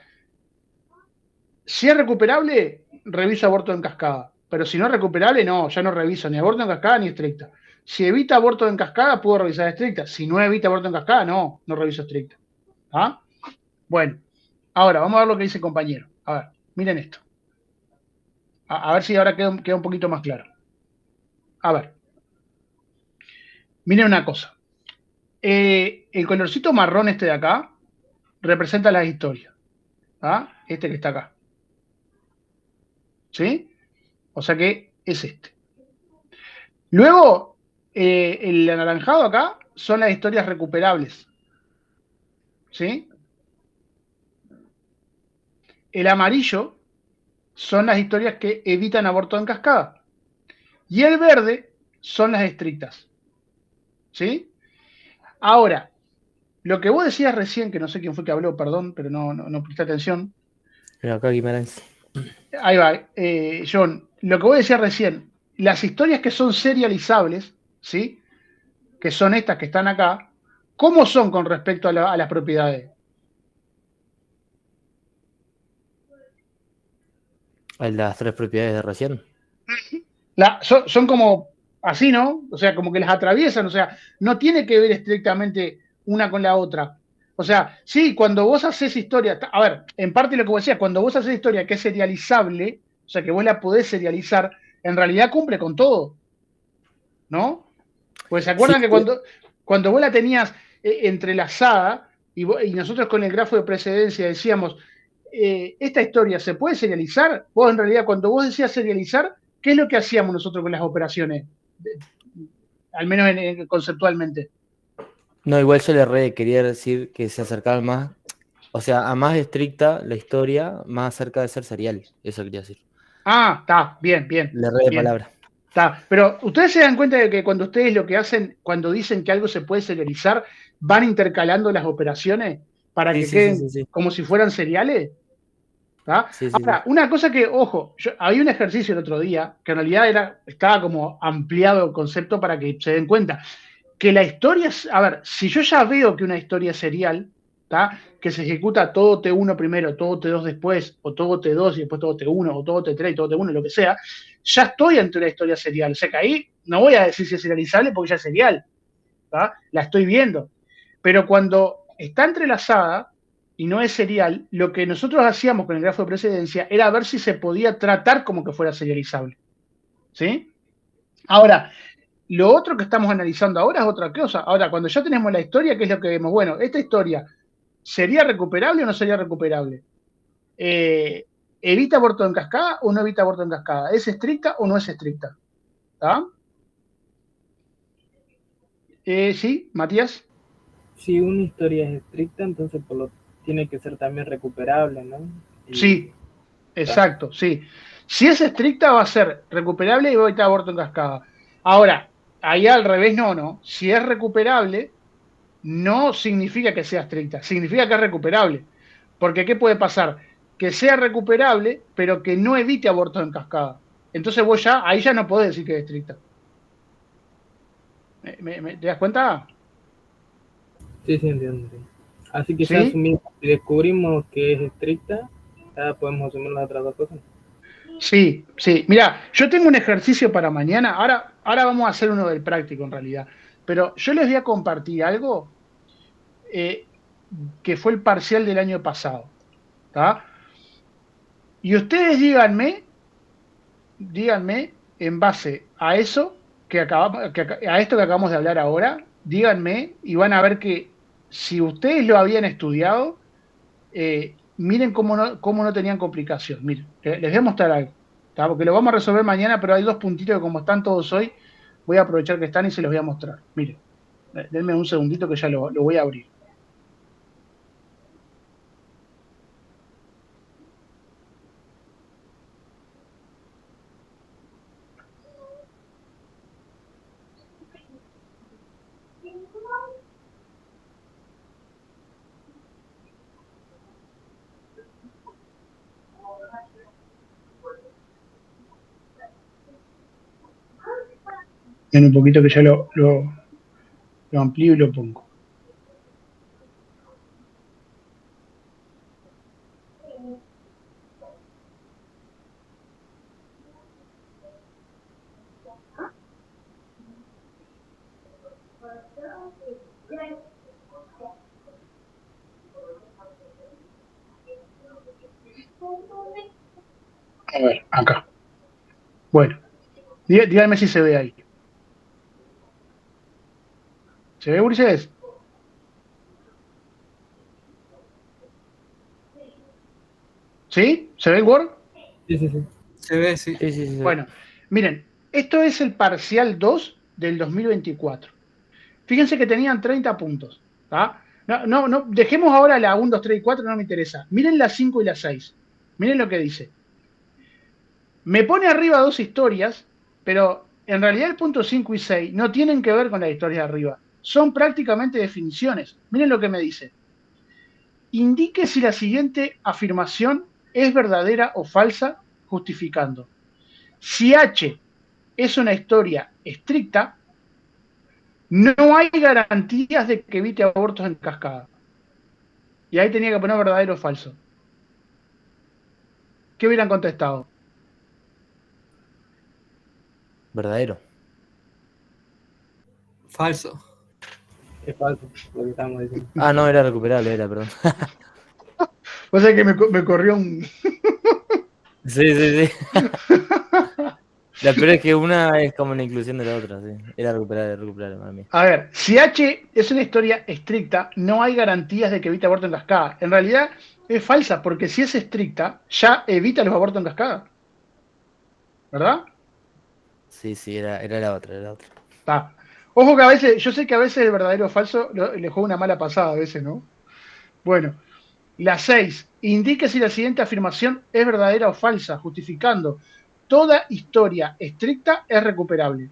si es recuperable, reviso aborto en cascada. Pero si no es recuperable, no, ya no reviso ni aborto en cascada ni estricta. Si evita aborto en cascada, puedo revisar estricta. Si no evita aborto en cascada, no reviso estricta. ¿Tá? Bueno, ahora vamos a ver lo que dice el compañero. A ver, miren esto. A ver si ahora queda un poquito más claro. A ver. Miren una cosa. El colorcito marrón este de acá representa las historias. ¿Ah? Este que está acá. ¿Sí? O sea que es este. Luego, el anaranjado acá son las historias recuperables. ¿sí? El amarillo son las historias que evitan aborto en cascada. Y el verde son las estrictas, ¿sí? Ahora, lo que vos decías recién, que no sé quién fue que habló, perdón, pero no presté atención. Pero acá Guimarães. Ahí va, John. Lo que vos decías recién, las historias que son serializables, ¿sí? Que son estas que están acá, ¿cómo son con respecto a las propiedades? Las 3 propiedades de recién. Son como así, ¿no? O sea, como que las atraviesan, o sea, no tiene que ver estrictamente una con la otra. O sea, sí, cuando vos haces historia, a ver, en parte lo que vos decías, cuando vos haces historia que es serializable, o sea, que vos la podés serializar, en realidad cumple con todo, ¿no? Pues se Sí, acuerdan que cuando vos la tenías entrelazada y nosotros con el grafo de precedencia decíamos, esta historia se puede serializar. Vos en realidad cuando vos decías serializar, ¿qué es lo que hacíamos nosotros con las operaciones? Al menos conceptualmente. no, igual yo quería decir que se acercaban más, o sea, a más estricta la historia, más cerca de ser serial. Eso quería decir. Ah, está, bien, bien. Le erré de bien. palabra. Está. Pero ustedes se dan cuenta de que cuando ustedes lo que hacen, cuando dicen que algo se puede serializar, van intercalando las operaciones para Sí, que sí, sí, queden sí, sí. como si fueran seriales. ¿Tá? Sí, sí, sí. Ahora, una cosa que, ojo, había un ejercicio el otro día que en realidad estaba como ampliado el concepto para que se den cuenta. Que la historia, a ver, si yo ya veo que una historia es serial, ¿tá? Que se ejecuta todo T1 primero, todo T2 después, o todo T2 y después todo T1, o todo T3 y todo T1, lo que sea, ya estoy ante una historia serial. O sea que ahí no voy a decir si es serializable porque ya es serial, ¿tá? La estoy viendo. Pero cuando está entrelazada y no es serial, lo que nosotros hacíamos con el grafo de precedencia era ver si se podía tratar como que fuera serializable, ¿sí? Ahora, lo otro que estamos analizando ahora es otra cosa. Ahora, cuando ya tenemos la historia, ¿qué es lo que vemos? Bueno, esta historia, ¿sería recuperable o no sería recuperable? ¿Evita aborto en cascada o no evita aborto en cascada? ¿Es estricta o no es estricta? ¿Tá? Sí, Matías. Si una historia es estricta, entonces tiene que ser también recuperable, ¿no? Sí, exacto, sí. Si es estricta va a ser recuperable y va a evitar aborto en cascada. Ahora, ahí al revés no. Si es recuperable, no significa que sea estricta, significa que es recuperable. Porque ¿qué puede pasar? Que sea recuperable, pero que no evite abortos en cascada. Entonces vos ahí ya no podés decir que es estricta. ¿Te das cuenta? Sí, entiendo. Así que ya ¿Sí? asumimos, si descubrimos que es estricta, ya podemos asumir las otras dos cosas. Sí. Mira, yo tengo un ejercicio para mañana. Ahora vamos a hacer uno del práctico en realidad. Pero yo les voy a compartir algo que fue el parcial del año pasado. ¿Tá? Y ustedes díganme en base a eso a esto que acabamos de hablar ahora, díganme y van a ver que si ustedes lo habían estudiado, miren cómo no tenían complicación. Miren, les voy a mostrar algo, ¿tá? Porque lo vamos a resolver mañana, pero hay dos puntitos que como están todos hoy, voy a aprovechar que están y se los voy a mostrar. Miren, denme un segundito que ya lo voy a abrir. En un poquito que ya lo amplío y lo pongo. A ver, acá. Bueno, díganme si se ve ahí. ¿Se ve, Ulises? ¿Sí? ¿Se ve el Word? Sí. Se ve, sí. Sí, sí, sí. Bueno, miren, esto es el parcial 2 del 2024. Fíjense que tenían 30 puntos. ¿Tá? No, dejemos ahora la 1, 2, 3 y 4, no me interesa. Miren la 5 y la 6. Miren lo que dice. Me pone arriba dos historias, pero en realidad el punto 5 y 6 no tienen que ver con la historia de arriba. Son prácticamente definiciones. Miren lo que me dice. Indique si la siguiente afirmación es verdadera o falsa, justificando. Si H es una historia estricta, no hay garantías de que evite abortos en cascada. Y ahí tenía que poner verdadero o falso. ¿Qué hubieran contestado? Verdadero. Falso. Es falso lo que estamos diciendo. Ah, no, era recuperable, era, perdón. O sea que me corrió un... Sí, sí, sí. La peor es que una es como la inclusión de la otra, sí. Era recuperable, para mí. A ver, si H es una historia estricta, no hay garantías de que evite aborto en cascada. En realidad es falsa, porque si es estricta, ya evita los abortos en cascada. ¿Verdad? Sí, sí, era la otra, era la otra. Está. Ojo que a veces, yo sé que a veces el verdadero o falso le juega una mala pasada a veces, ¿no? Bueno, la 6. Indique si la siguiente afirmación es verdadera o falsa, justificando. Toda historia estricta es recuperable.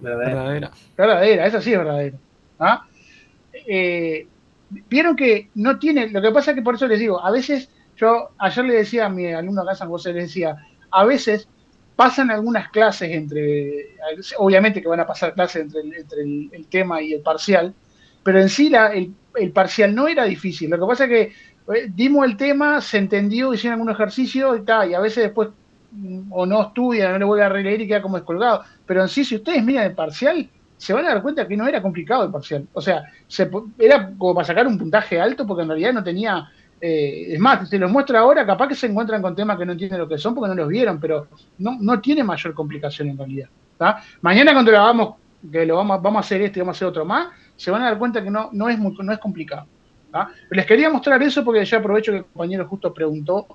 ¿Verdad? Verdadera. Verdadera, esa sí es verdadera. ¿Ah? Vieron que no tiene, lo que pasa es que por eso les digo, a veces, yo ayer le decía a mi alumno acá en San José, le decía, a veces pasan algunas clases obviamente que van a pasar clases entre el tema y el parcial, pero en sí el parcial no era difícil. Lo que pasa es que dimos el tema, se entendió, hicieron algún ejercicio y tal, y a veces después o no estudian, no le vuelve a releer y queda como descolgado. Pero en sí, si ustedes miran el parcial, se van a dar cuenta que no era complicado el parcial. O sea, era como para sacar un puntaje alto porque en realidad no tenía... es más, se los muestro ahora, capaz que se encuentran con temas que no entienden lo que son porque no los vieron, pero no tiene mayor complicación en realidad. ¿Tá? Mañana cuando lo hagamos, que vamos a hacer este y vamos a hacer otro más, se van a dar cuenta que no es complicado. ¿Tá? Les quería mostrar eso porque ya aprovecho que el compañero justo preguntó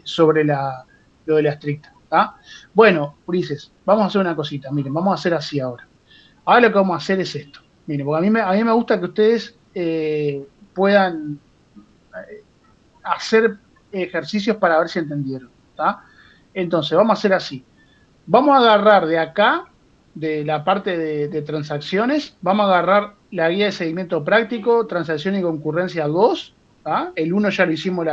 sobre lo de la estricta. ¿Tá? Bueno, Ulises, vamos a hacer una cosita. Miren, vamos a hacer así ahora. Ahora lo que vamos a hacer es esto. Miren, porque a mí me gusta que ustedes puedan hacer ejercicios para ver si entendieron. ¿Tá? Entonces, vamos a hacer así. Vamos a agarrar de acá, de la parte de transacciones, vamos a agarrar la guía de seguimiento práctico, transacción y concurrencia 2. ¿Tá? El 1 ya lo hicimos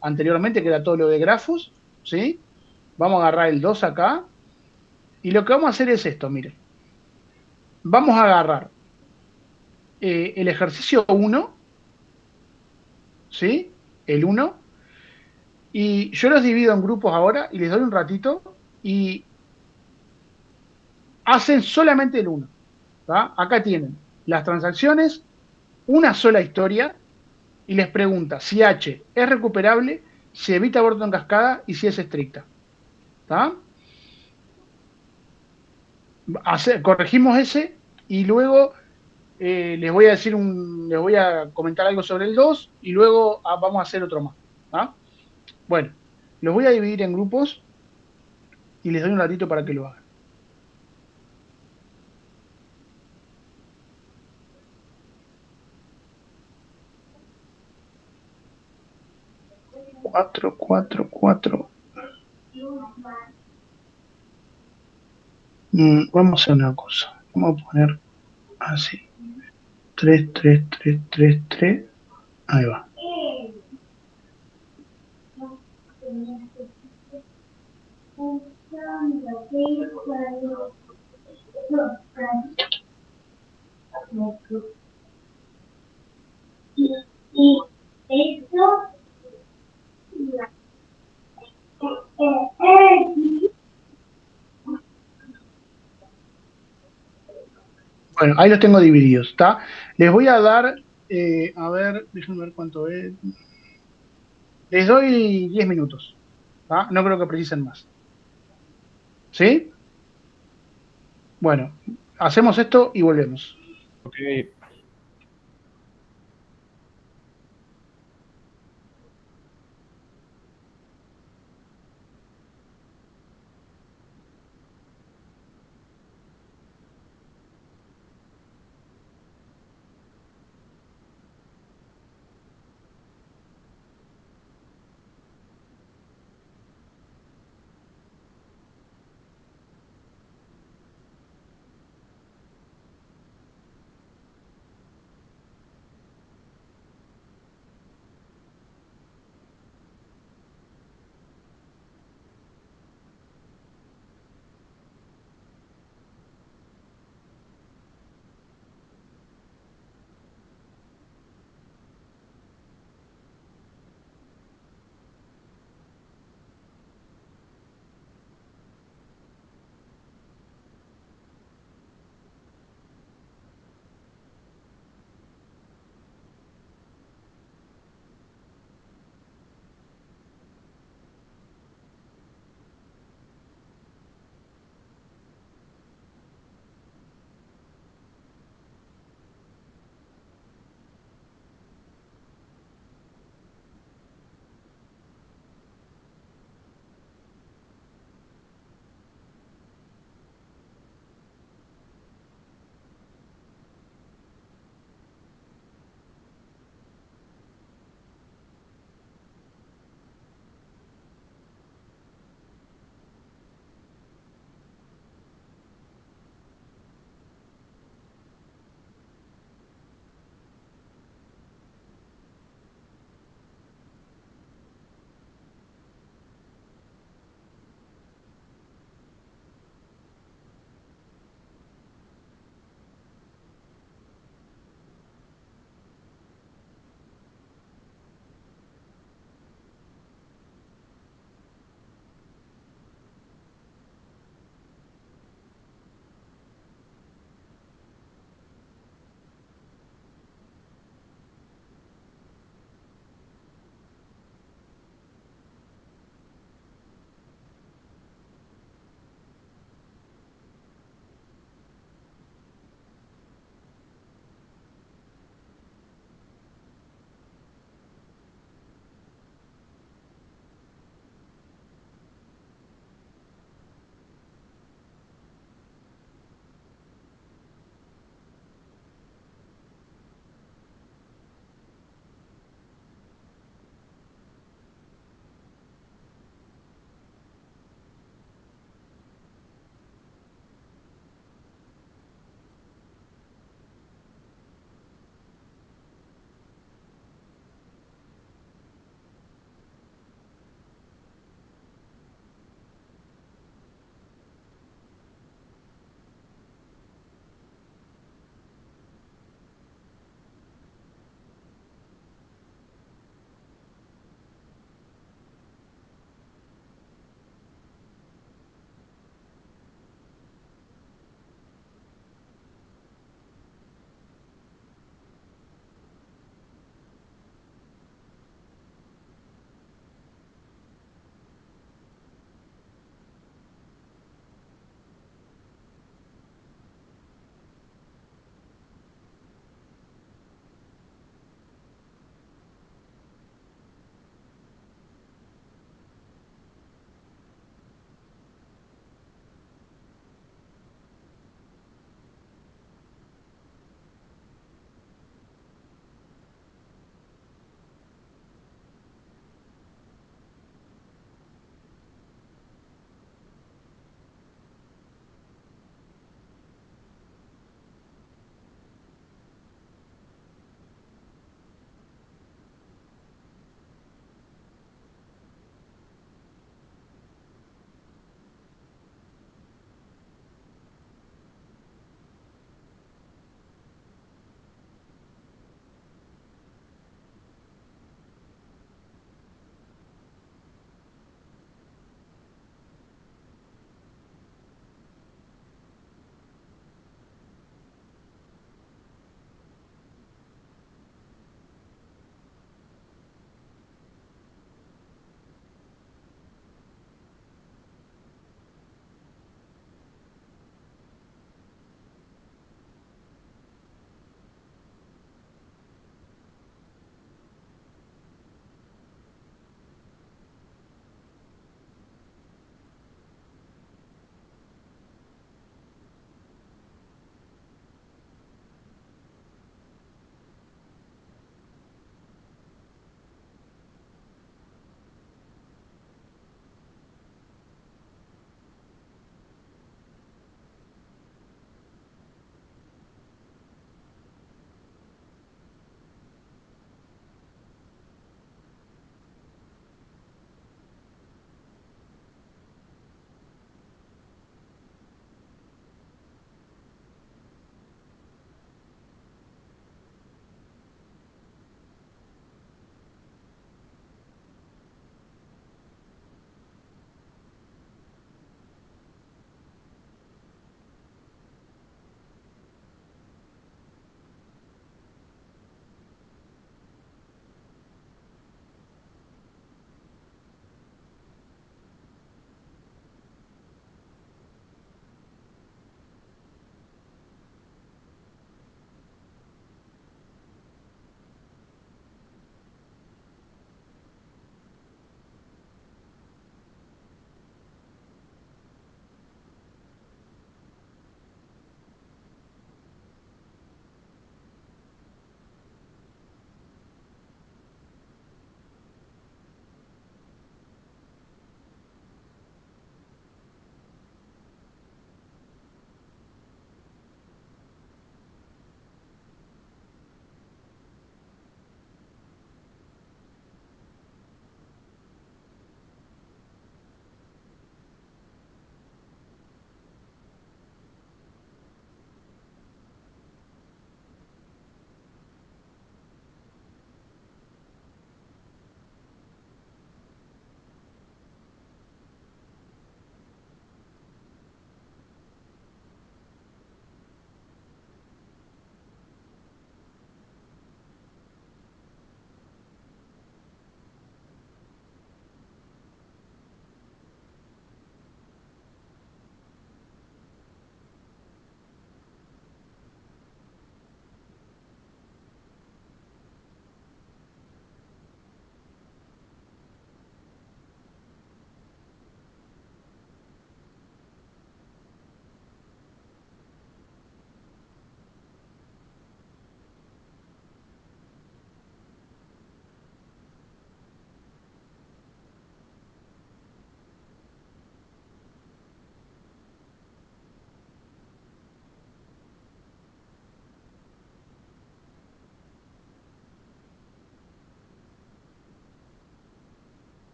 anteriormente, que era todo lo de grafos. ¿Sí? Vamos a agarrar el 2 acá. Y lo que vamos a hacer es esto, miren. Vamos a agarrar el ejercicio 1, ¿sí? El 1. Y yo los divido en grupos ahora y les doy un ratito y hacen solamente el 1. ¿Tá? Acá tienen las transacciones, una sola historia y les pregunta si H es recuperable, si evita aborto en cascada y si es estricta. ¿Tá? Corregimos ese y luego les voy a comentar algo sobre el 2 y luego vamos a hacer otro más. ¿Tá? Bueno, los voy a dividir en grupos y les doy un ratito para que lo hagan. Cuatro. Vamos a hacer una cosa. Vamos a poner así. 3. Ahí va. Bueno, ahí los tengo divididos, ¿está? Les voy a dar, a ver, déjenme ver cuánto es. Les doy 10 minutos, ¿tá? No creo que precisen más. ¿Sí? Bueno, hacemos esto y volvemos. Ok.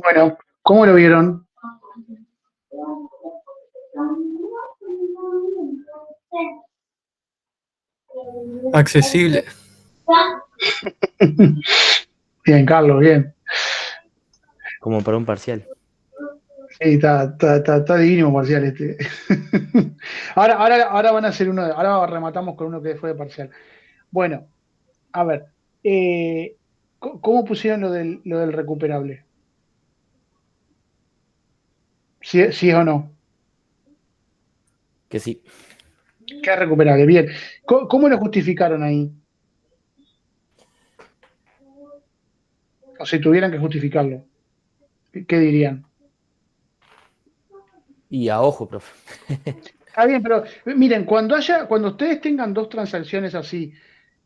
Bueno, ¿cómo lo vieron? Accesible. Bien, Carlos, bien. Como para un parcial. Sí, está divino parcial este. Ahora van a hacer uno, ahora rematamos con uno que fue de parcial. Bueno, a ver, ¿cómo pusieron lo del recuperable? ¿Sí es o no? Que sí. ¿Qué es recuperable? Bien. ¿Cómo lo justificaron ahí? O si tuvieran que justificarlo, ¿qué dirían? Y a ojo, profe. Está bien, pero miren, cuando ustedes tengan dos transacciones así,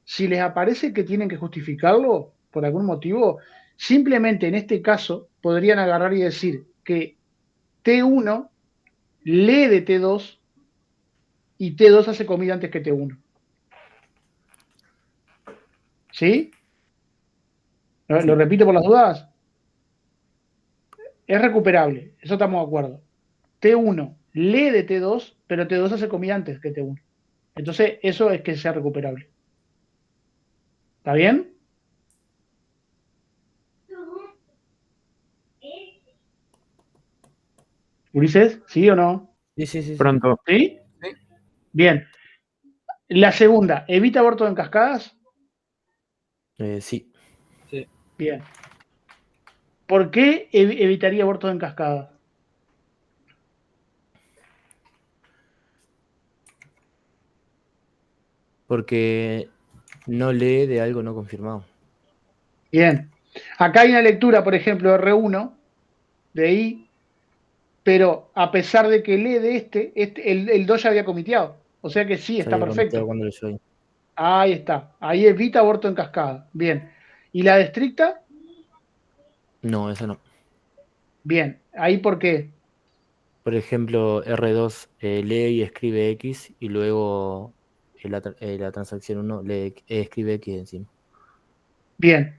si les aparece que tienen que justificarlo por algún motivo, simplemente en este caso podrían agarrar y decir que T1 lee de T2 y T2 hace comida antes que T1. ¿Sí? ¿Lo Sí. repito por las dudas? Es recuperable, eso estamos de acuerdo. T1 lee de T2, pero T2 hace comida antes que T1. Entonces, eso es que sea recuperable. ¿Está bien? Ulises, ¿sí o no? Sí, sí, sí, sí. Pronto. ¿Sí? Sí. Bien. La segunda, ¿evita aborto en cascadas? Sí. Sí. Bien. ¿Por qué evitaría abortos en cascada? Porque no lee de algo no confirmado. Bien. Acá hay una lectura, por ejemplo, R1 de I, pero a pesar de que lee de el 2 ya había comiteado. O sea que sí, Se está había cometido perfecto. cuando leyó ahí. Ahí está. Ahí evita aborto en cascada. Bien. ¿Y la de estricta? No, eso no. Bien. ¿Ahí por qué? Por ejemplo, R2 lee y escribe X y luego la transacción 1 escribe X encima. Bien.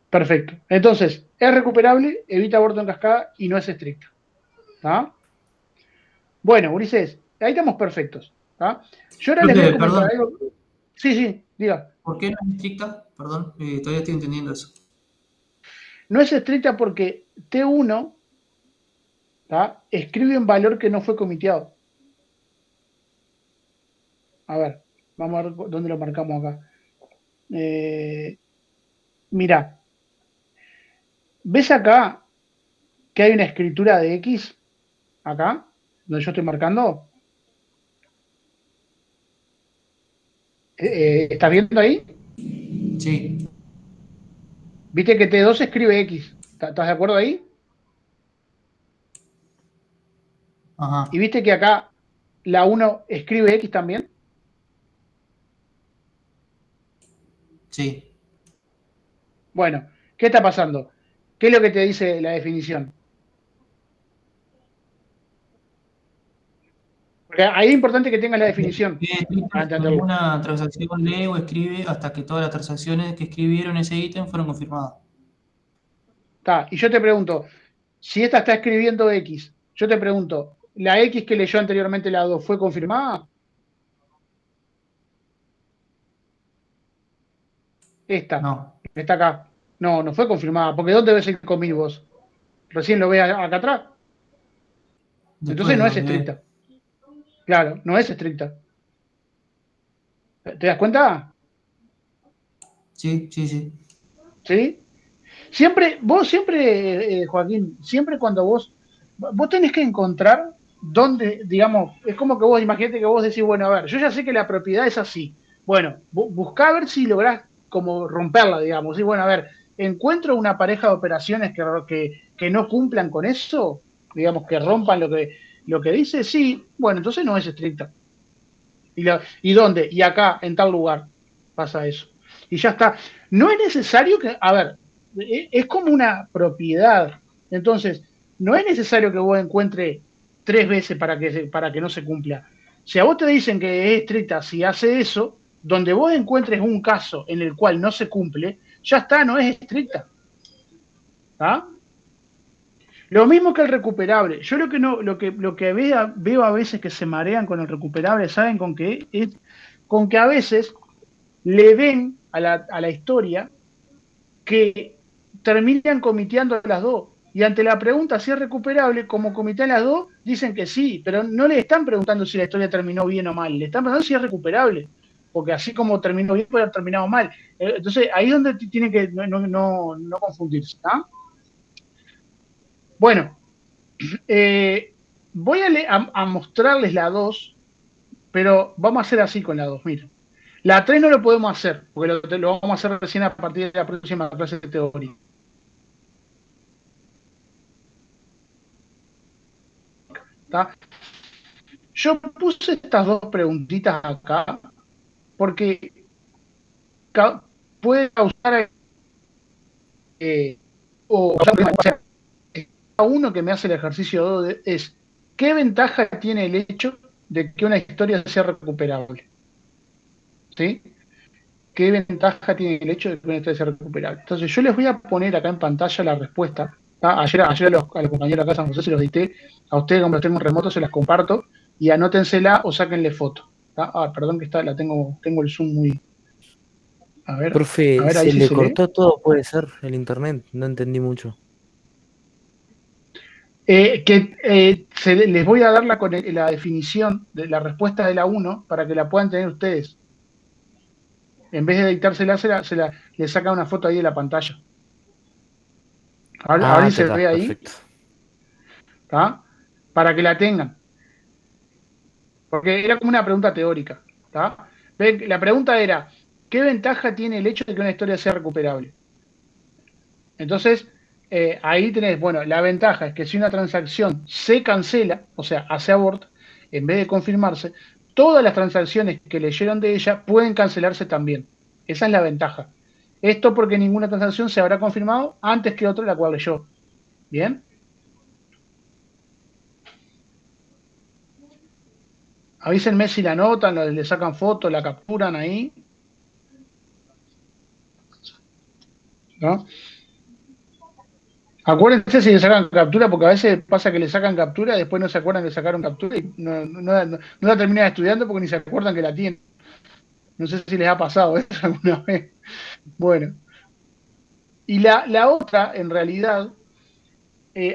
Perfecto. Entonces, es recuperable, evita aborto en cascada y no es estricta. ¿Está? Bueno, Ulises, ahí estamos perfectos. ¿Está? Yo ahora les voy a Profe, comentar perdón, algo. Sí, sí, diga. ¿por qué no es estricta? Perdón, todavía estoy entendiendo eso. No es estricta porque T1, ¿tá?, escribe un valor que no fue comiteado. A ver, vamos a ver dónde lo marcamos acá. Mira, ¿ves acá que hay una escritura de X? Acá, donde yo estoy marcando. ¿Estás viendo ahí? Sí, ¿Viste que T2 escribe X? ¿Estás de acuerdo ahí? ¿Y ajá, viste que acá la 1 escribe X también? sí. Bueno, ¿qué está pasando? ¿Qué es lo que te dice la definición? Porque ahí es importante que tengas la definición Es estricta para si entenderlo. ninguna transacción lee o escribe hasta que todas las transacciones que escribieron ese ítem fueron confirmadas. Está, y yo te pregunto, si esta está escribiendo X, yo te pregunto, ¿la X que leyó anteriormente la 2 fue confirmada? Esta, No, está acá. No, no fue confirmada, porque ¿dónde ves el commit vos? Recién lo ves acá atrás. Entonces después no es donde ve. estricta. Claro, no es estricta. ¿Te das cuenta? Sí, sí, sí. ¿Sí? Vos siempre, Joaquín, siempre cuando vos tenés que encontrar dónde, digamos, es como que vos, imagínate que vos decís, bueno, a ver, yo ya sé que la propiedad es así. Bueno, buscá a ver si lográs como romperla, digamos. Y bueno, a ver, encuentro una pareja de operaciones que no cumplan con eso, digamos, que rompan lo que dice, sí, bueno, entonces no es estricta. ¿Y dónde? Y acá, en tal lugar, pasa eso. y ya está. No es necesario que, a ver, es como una propiedad. Entonces, no es necesario que vos encuentres 3 veces para que no se cumpla. Si a vos te dicen que es estricta, si hace eso, donde vos encuentres un caso en el cual no se cumple, ya está, no es estricta. ¿Ah? Lo mismo que el recuperable. Yo lo que veo a veces que se marean con el recuperable, ¿saben con qué? Es con que a veces le ven a la historia que terminan comiteando las dos. Y ante la pregunta si es recuperable, como comitean las dos, dicen que sí, pero no le están preguntando si la historia terminó bien o mal, le están preguntando si es recuperable, porque así como terminó bien, puede haber terminado mal. Entonces, ahí es donde tienen que no confundirse. ¿Ah? Bueno, voy a mostrarles la 2, pero vamos a hacer así con la 2. Miren, la 3 no lo podemos hacer, porque lo vamos a hacer recién a partir de la próxima clase de teoría. ¿Tá? Yo puse estas dos preguntitas acá porque puede causar o sea, uno que me hace el ejercicio 2 es ¿qué ventaja tiene el hecho de que una historia sea recuperable? ¿Sí? ¿Qué ventaja tiene el hecho de que una historia sea recuperable? Entonces yo les voy a poner acá en pantalla la respuesta. Ayer a los compañeros acá de San José se los dicté, a ustedes como los tengo en remoto se las comparto y anótensela o sáquenle foto. Perdón que tengo el zoom muy... A Profe, ver ahí se si le se lee. cortó todo, puede ser, el internet, no entendí mucho. Les voy a dar la definición de la respuesta de la 1 para que la puedan tener ustedes. En vez de dictársela, le saca una foto ahí de la pantalla. Ahora se ve ahí, perfecto. ¿tá? Para que la tengan. Porque era como una pregunta teórica. ¿Tá? La pregunta era, ¿qué ventaja tiene el hecho de que una historia sea recuperable? Entonces, ahí tenés, bueno, la ventaja es que si una transacción se cancela, o sea, hace abort, en vez de confirmarse, todas las transacciones que leyeron de ella pueden cancelarse también. Esa es la ventaja. Esto porque ninguna transacción se habrá confirmado antes que otra la cual leyó. ¿Bien? Avísenme si la anotan, le sacan fotos, la capturan ahí. ¿No? Acuérdense si le sacan captura, porque a veces pasa que le sacan captura y después no se acuerdan que sacaron captura y no la terminan estudiando porque ni se acuerdan que la tienen. No sé si les ha pasado eso alguna vez. Bueno, y la otra, en realidad,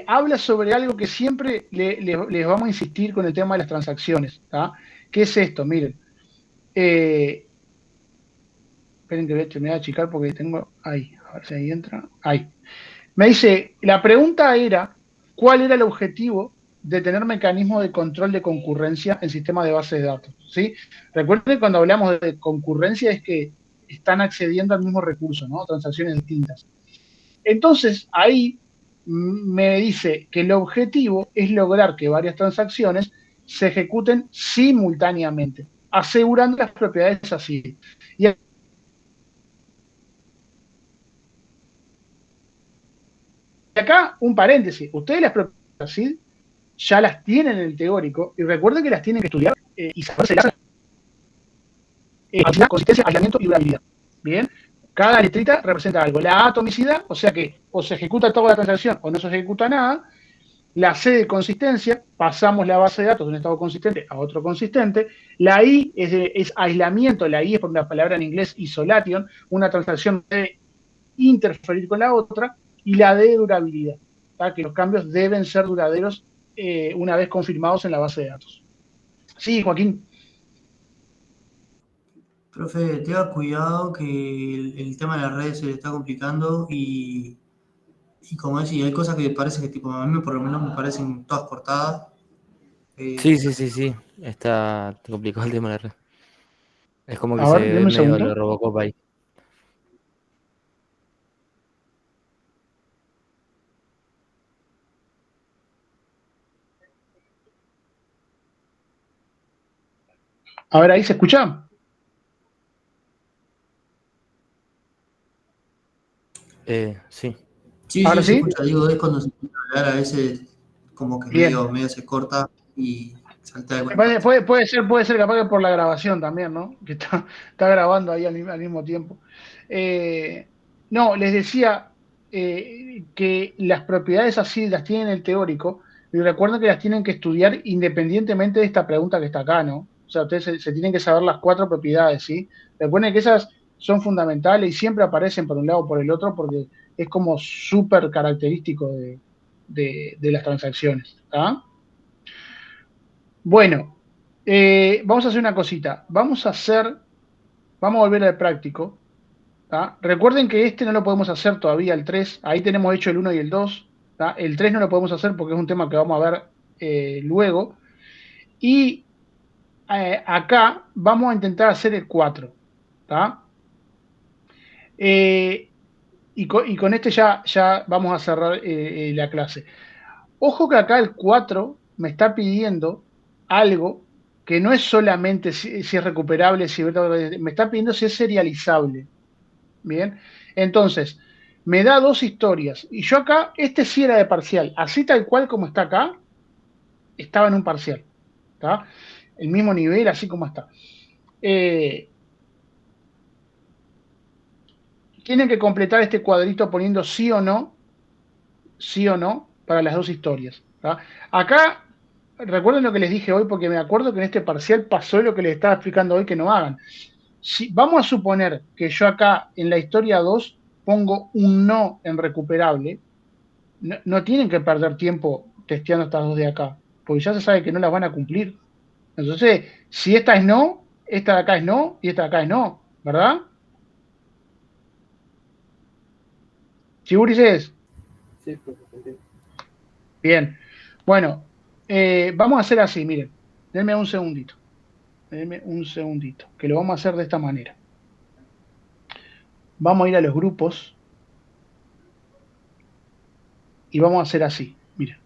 habla sobre algo que siempre les vamos a insistir con el tema de las transacciones. ¿Tá? ¿Qué es esto? Miren. Esperen que me voy a achicar porque tengo... Ahí, a ver si ahí entra. Ahí. Me dice, la pregunta era, ¿cuál era el objetivo de tener mecanismos de control de concurrencia en sistemas de base de datos? ¿Sí? Recuerden cuando hablamos de concurrencia es que están accediendo al mismo recurso, ¿no? Transacciones distintas. Entonces, ahí me dice que el objetivo es lograr que varias transacciones se ejecuten simultáneamente, asegurando las propiedades así. Y acá un paréntesis, ustedes las propiedades así ya las tienen en el teórico y recuerden que las tienen que estudiar y saberse consistencia, aislamiento y durabilidad. Bien, cada letrita representa algo. La atomicidad, o sea que o se ejecuta toda la transacción o no se ejecuta nada. La C de consistencia, pasamos la base de datos de un estado consistente a otro consistente. La I es aislamiento, la I es por una palabra en inglés isolation, una transacción debe interferir con la otra. Y la D de durabilidad, ¿tá? Que los cambios deben ser duraderos una vez confirmados en la base de datos. Sí, Joaquín. Profe, tenga cuidado que el tema de las redes se le está complicando y como decía, hay cosas que parece que tipo, a mí por lo menos me parecen todas cortadas. Sí. Está complicado el tema de la red. Es como que A se ver, ve denme un medio segundo. lo Robocop ahí. A ver, ahí se escucha. Sí. Sí, ¿Ahora sí, se sí? escucha. Digo, es cuando se empieza a hablar, a veces como que Bien. medio se corta y salta algunas partes. Puede ser capaz que por la grabación también, ¿no? Que está grabando ahí al mismo tiempo. Eh, no, les decía que las propiedades así las tienen el teórico, y recuerden que las tienen que estudiar independientemente de esta pregunta que está acá, ¿no? O sea, ustedes se tienen que saber las cuatro propiedades, ¿sí? Recuerden que esas son fundamentales y siempre aparecen por un lado o por el otro porque es como súper característico de las transacciones, ¿ah? Bueno, vamos a hacer una cosita. Vamos a volver al práctico. ¿Tá? Recuerden que este no lo podemos hacer todavía, el 3. Ahí tenemos hecho el uno y el 2. ¿Tá? El 3 no lo podemos hacer porque es un tema que vamos a ver luego. Y acá vamos a intentar hacer el 4. ¿Tá? Eh, y con este ya vamos a cerrar la clase. Ojo que acá el 4 me está pidiendo algo que no es solamente si es recuperable, me está pidiendo si es serializable. Bien, entonces, me da dos historias. Y yo acá, este sí era de parcial. Así tal cual como está acá, estaba en un parcial. ¿Tá? El mismo nivel, así como está. Eh, Tienen que completar este cuadrito poniendo sí o no, para las dos historias. ¿Tá? Acá, recuerden lo que les dije hoy, porque me acuerdo que en este parcial pasó lo que les estaba explicando hoy que no hagan. Si, vamos a suponer que yo acá en la historia 2 pongo un no en recuperable, no tienen que perder tiempo testeando estas dos de acá, porque ya se sabe que no las van a cumplir. Entonces, si esta es no, esta de acá es no y esta de acá es no, ¿verdad? ¿Sí, Ulises? Sí, profesor. Bien. Bueno, vamos a hacer así, miren. Denme un segundito. Denme un segundito, que lo vamos a hacer de esta manera. Vamos a ir a los grupos y vamos a hacer así, miren.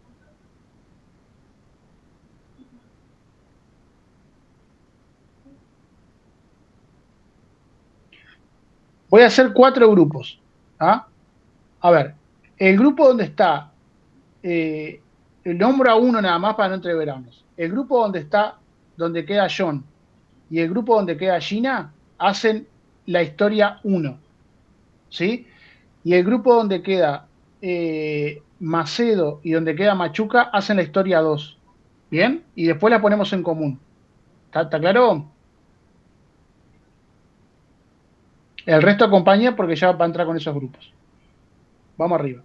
Voy a hacer 4 grupos. ¿Ah? A ver, el grupo donde está, nombro a uno nada más para no entreverarnos. El grupo donde está, donde queda John, y el grupo donde queda Gina, hacen la historia uno, ¿sí? Y el grupo donde queda Macedo y donde queda Machuca, hacen la historia 2, ¿bien? Y después la ponemos en común. ¿Está claro? El resto acompaña porque ya va a entrar con esos grupos. Vamos arriba.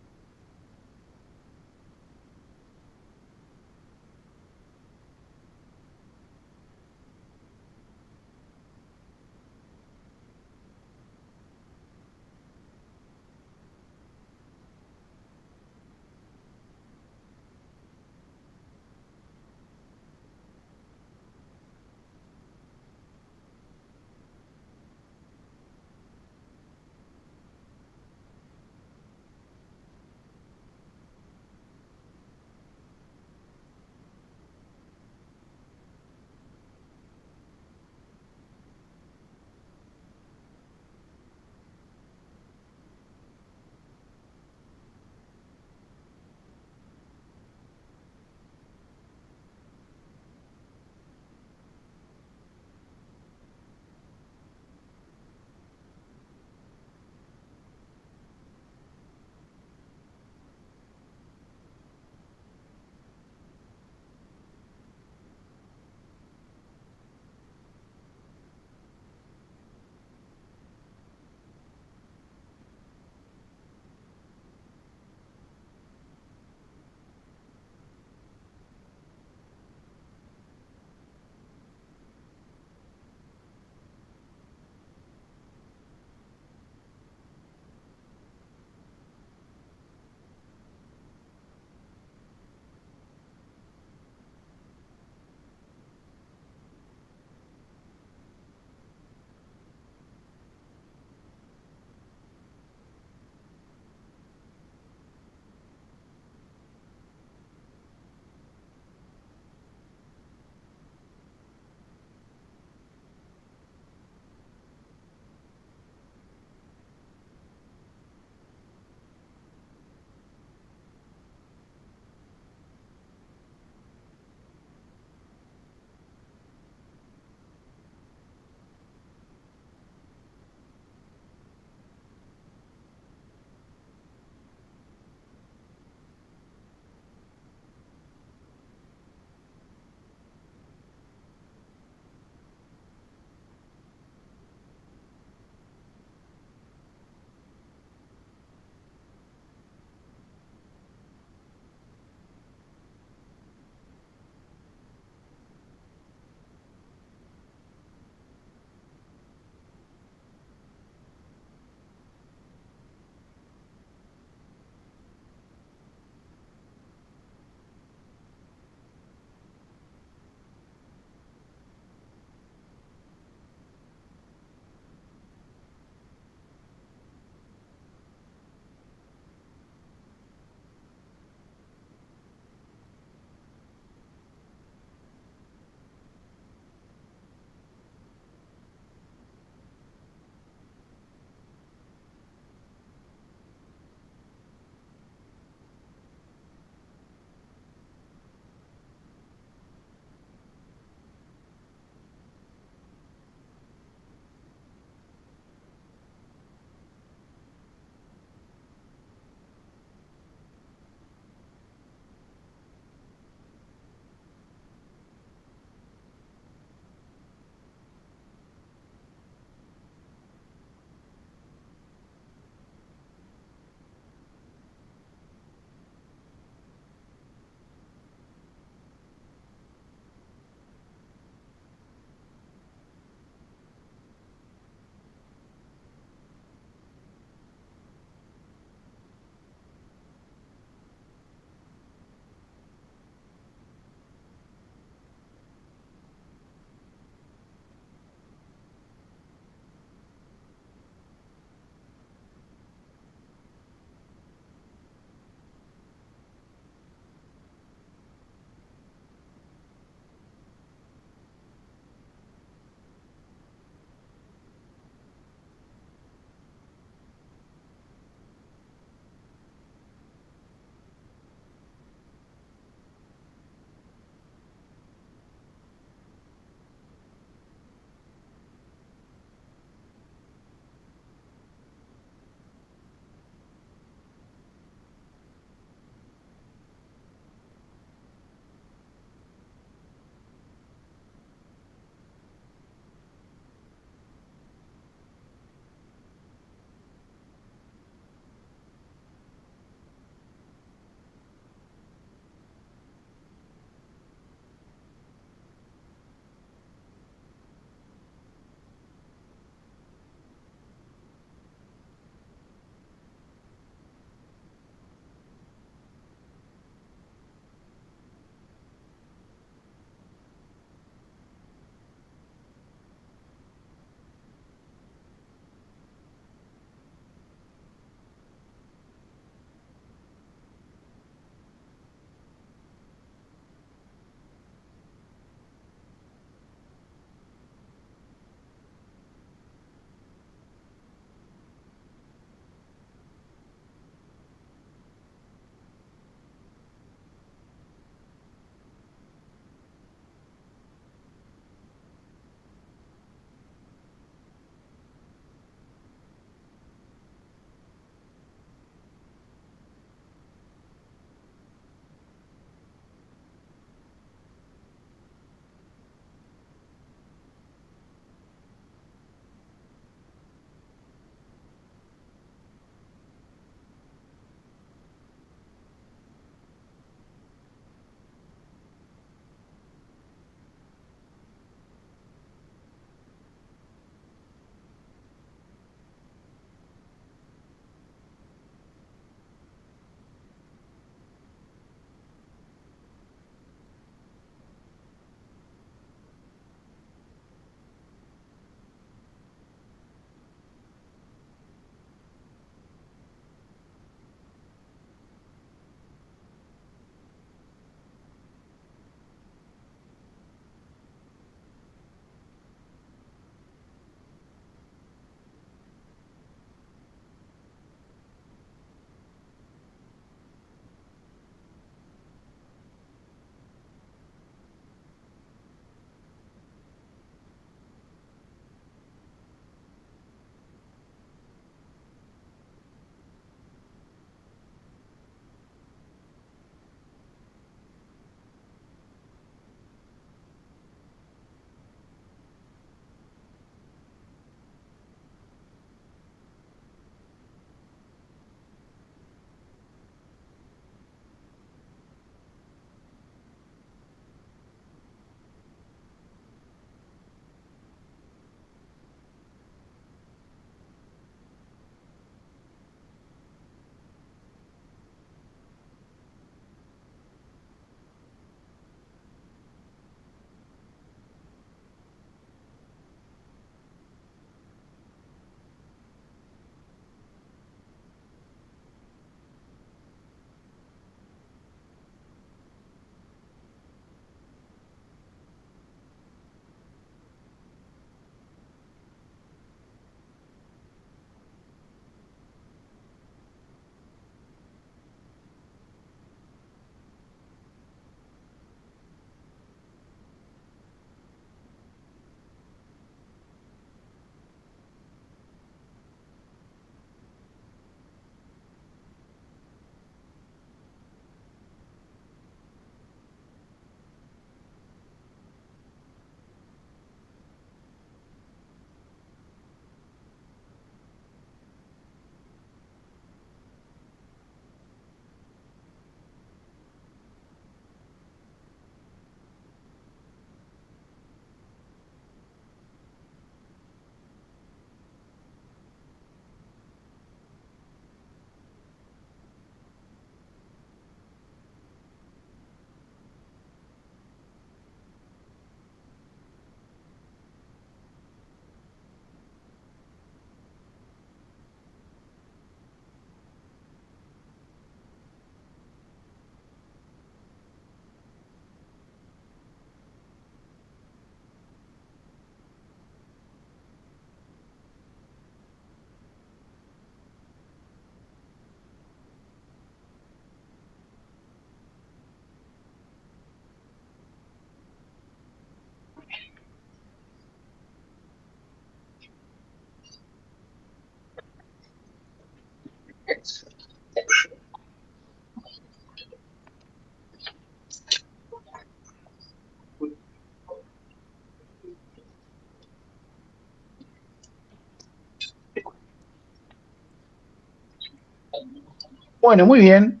Bueno, muy bien.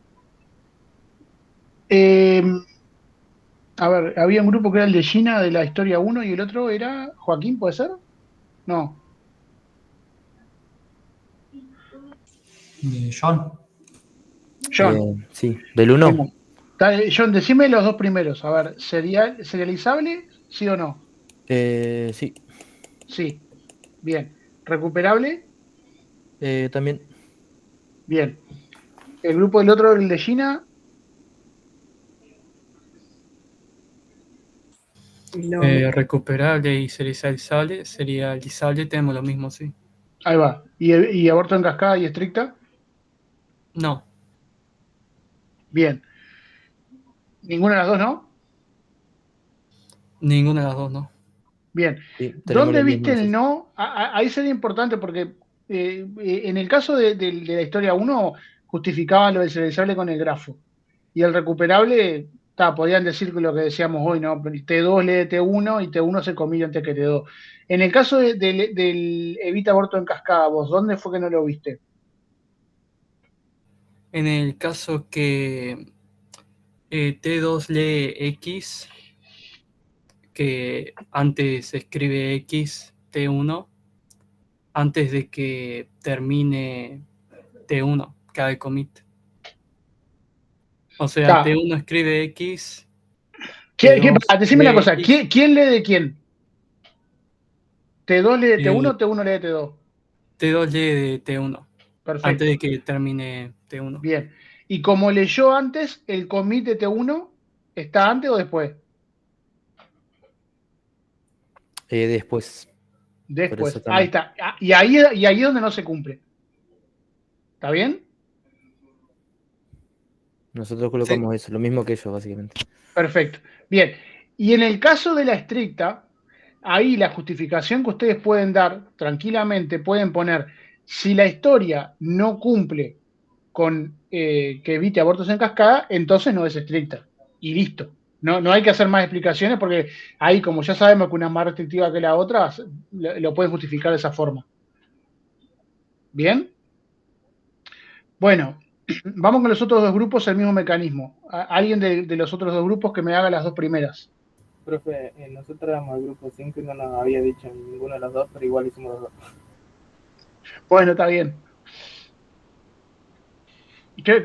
A ver, había un grupo que era el de Gina de la historia 1 y el otro era Joaquín, ¿puede ser? No. John. John. Sí, del 1. Bien. John, decime los dos primeros. A ver, ¿serializable? ¿Sí o no? Sí. Sí. Bien. ¿Recuperable? También. Bien. ¿El grupo del otro, el de Gina? No, Recuperable y serializable. Serializable tenemos lo mismo, sí. Ahí va. ¿Y aborto en cascada y estricta? No, Bien. ¿Ninguna de las dos, no? ninguna de las dos, no. Bien. Sí, tenemos ¿Dónde lo mismo viste el nosotros. no? Ahí sería importante porque en el caso de la historia 1 justificaba lo del serializable con el grafo. Y el recuperable, podían decir lo que decíamos hoy, ¿no? T2 lee T1 y T1 se comía antes que T2. En el caso del evita aborto en cascada, vos, ¿dónde fue que no lo viste? En el caso que T2 lee X, que antes se escribe X, T1, antes de que termine T1, cada commit. O sea, Está. T1 escribe X, T2 Decime una lee cosa, X, ¿quién lee de quién? ¿T2 lee de T1 o el T1 lee de T2? T2 lee de T1, antes de Perfecto. que termine T1. Bien. Y como leyó antes, ¿el commit de T1 está antes o después? Después. Por Después. eso Ahí también. está. Y ahí es donde no se cumple. ¿Está bien? Nosotros Sí, colocamos eso, lo mismo que ellos, básicamente. Perfecto. Bien. Y en el caso de la estricta, ahí la justificación que ustedes pueden dar tranquilamente, pueden poner, si la historia no cumple con que evite abortos en cascada, entonces no es estricta. Y listo. No hay que hacer más explicaciones porque ahí, como ya sabemos que una es más restrictiva que la otra, lo pueden justificar de esa forma. ¿Bien? Bueno, vamos con los otros dos grupos, el mismo mecanismo. Alguien de los otros dos grupos que me haga las dos primeras. Profe, nosotros éramos el grupo 5 y no nos había dicho ninguno de los dos, pero igual hicimos los dos. Bueno, está bien.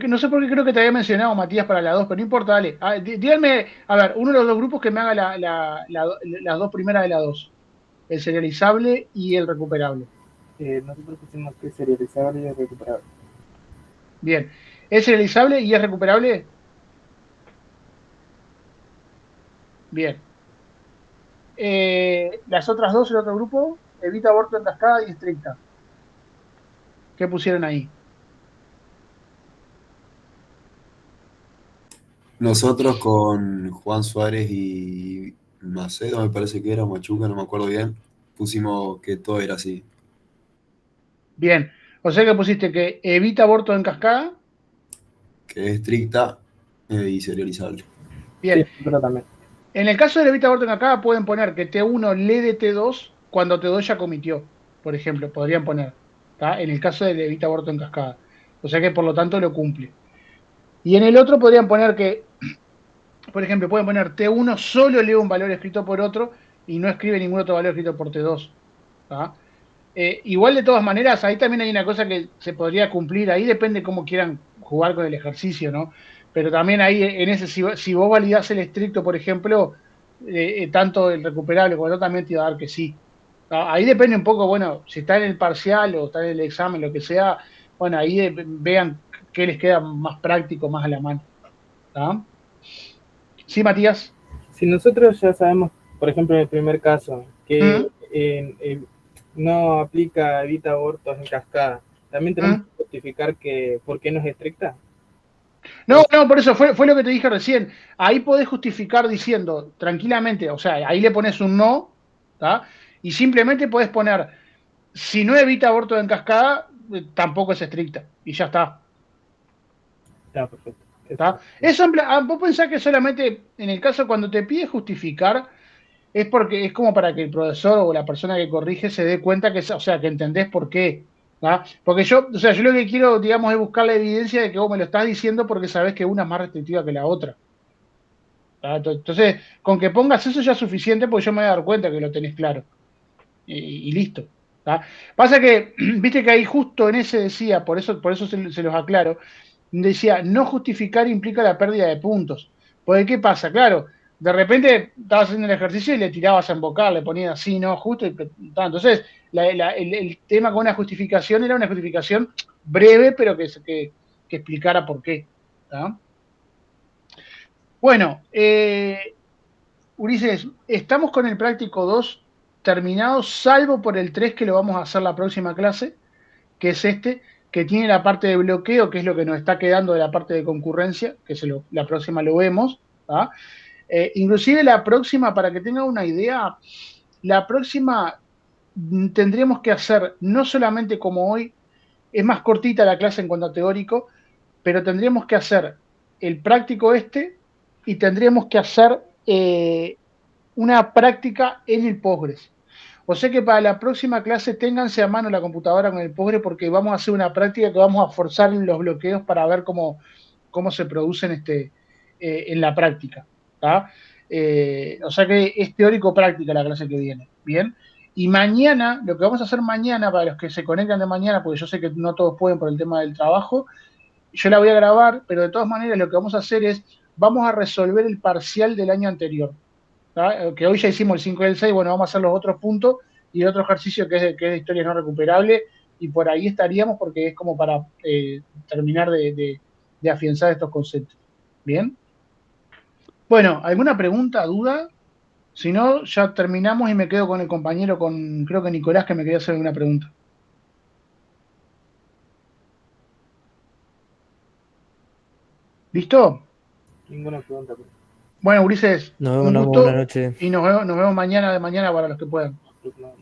No sé por qué creo que te había mencionado Matías para las dos, pero no importa, dale. Díganme, a ver, uno de los dos grupos que me haga las dos primeras de las dos. El serializable y el recuperable. Nosotros pusimos que serializable y recuperable. Bien. ¿Es serializable y es recuperable? Bien. Las otras dos, el otro grupo, evita aborto en cascada y estricta. ¿Qué pusieron ahí? Nosotros con Juan Suárez y Macedo, me parece que era, o Machuca, no me acuerdo bien, pusimos que todo era así. Bien. O sea que pusiste que evita aborto en cascada. Que es estricta y serializable. Bien. Sí, nosotros también. En el caso del evita aborto en cascada pueden poner que T1 lee de T2 cuando T2 ya comitió, por ejemplo, podrían poner, ¿tá? En el caso del evita aborto en cascada. O sea que por lo tanto lo cumple. Y en el otro podrían poner que, por ejemplo, pueden poner T1 solo lee un valor escrito por otro y no escribe ningún otro valor escrito por T2. ¿Tá? Igual de todas maneras, ahí también hay una cosa que se podría cumplir, ahí depende cómo quieran jugar con el ejercicio, ¿no? Pero también ahí, en ese, si vos validás el estricto, por ejemplo, tanto el recuperable como el otro también te va a dar que sí. Ahí depende un poco, bueno, si está en el parcial o está en el examen, lo que sea, bueno, ahí vean qué les queda más práctico, más a la mano. ¿Tá? Sí, Matías. Si nosotros ya sabemos, por ejemplo, en el primer caso, que no aplica evita abortos en cascada, también tenemos que justificar que por qué no es estricta. No, por eso fue lo que te dije recién. Ahí podés justificar diciendo tranquilamente, o sea, ahí le pones un no, ¿tá? Y simplemente podés poner, si no evita aborto en cascada, tampoco es estricta. Y ya está. Ya, perfecto. ¿Está? Eso vos pensás que solamente en el caso cuando te pide justificar es porque es como para que el profesor o la persona que corrige se dé cuenta que, o sea, que entendés por qué. ¿Tá? Porque yo, o sea, yo lo que quiero, digamos, es buscar la evidencia de que vos me lo estás diciendo porque sabés que una es más restrictiva que la otra. ¿Tá? Entonces, con que pongas eso ya es suficiente porque yo me voy a dar cuenta que lo tenés claro. Y listo. ¿Tá? Pasa que, viste que ahí justo en ese decía, por eso se los aclaro, decía, no justificar implica la pérdida de puntos. Porque, ¿qué pasa? Claro, de repente estabas haciendo el ejercicio y le tirabas a embocar, le ponías así, ¿no? Justo. Entonces, el tema con una justificación era una justificación breve, pero que explicara por qué. ¿Tá? Bueno, Ulises, estamos con el práctico 2 terminado, salvo por el 3 que lo vamos a hacer la próxima clase, que es este, que tiene la parte de bloqueo, que es lo que nos está quedando de la parte de concurrencia, que la próxima lo vemos. ¿Tá? Inclusive la próxima, para que tengan una idea, la próxima tendríamos que hacer, no solamente como hoy, es más cortita la clase en cuanto a teórico, pero tendríamos que hacer el práctico este y tendríamos que hacer una práctica en el Postgres. O sea que para la próxima clase ténganse a mano la computadora con el Postgres porque vamos a hacer una práctica que vamos a forzar en los bloqueos para ver cómo se producen en la práctica. ¿Tá? O sea que es teórico-práctica la clase que viene. Bien. Y mañana, lo que vamos a hacer mañana, para los que se conectan de mañana, porque yo sé que no todos pueden por el tema del trabajo, yo la voy a grabar, pero de todas maneras lo que vamos a hacer es, vamos a resolver el parcial del año anterior. ¿Tá? Que hoy ya hicimos el 5 y el 6, bueno, vamos a hacer los otros puntos y otro ejercicio que es de historias no recuperables, y por ahí estaríamos porque es como para terminar de afianzar estos conceptos. ¿Bien? Bueno, ¿alguna pregunta, duda? Si no, ya terminamos y me quedo con el compañero, creo que Nicolás, que me quería hacer alguna pregunta. ¿Listo? Ninguna pregunta. Bueno, Ulises, Nos vemos, un Namu, gusto buenas noches. y nos vemos mañana para los que puedan. Pues no.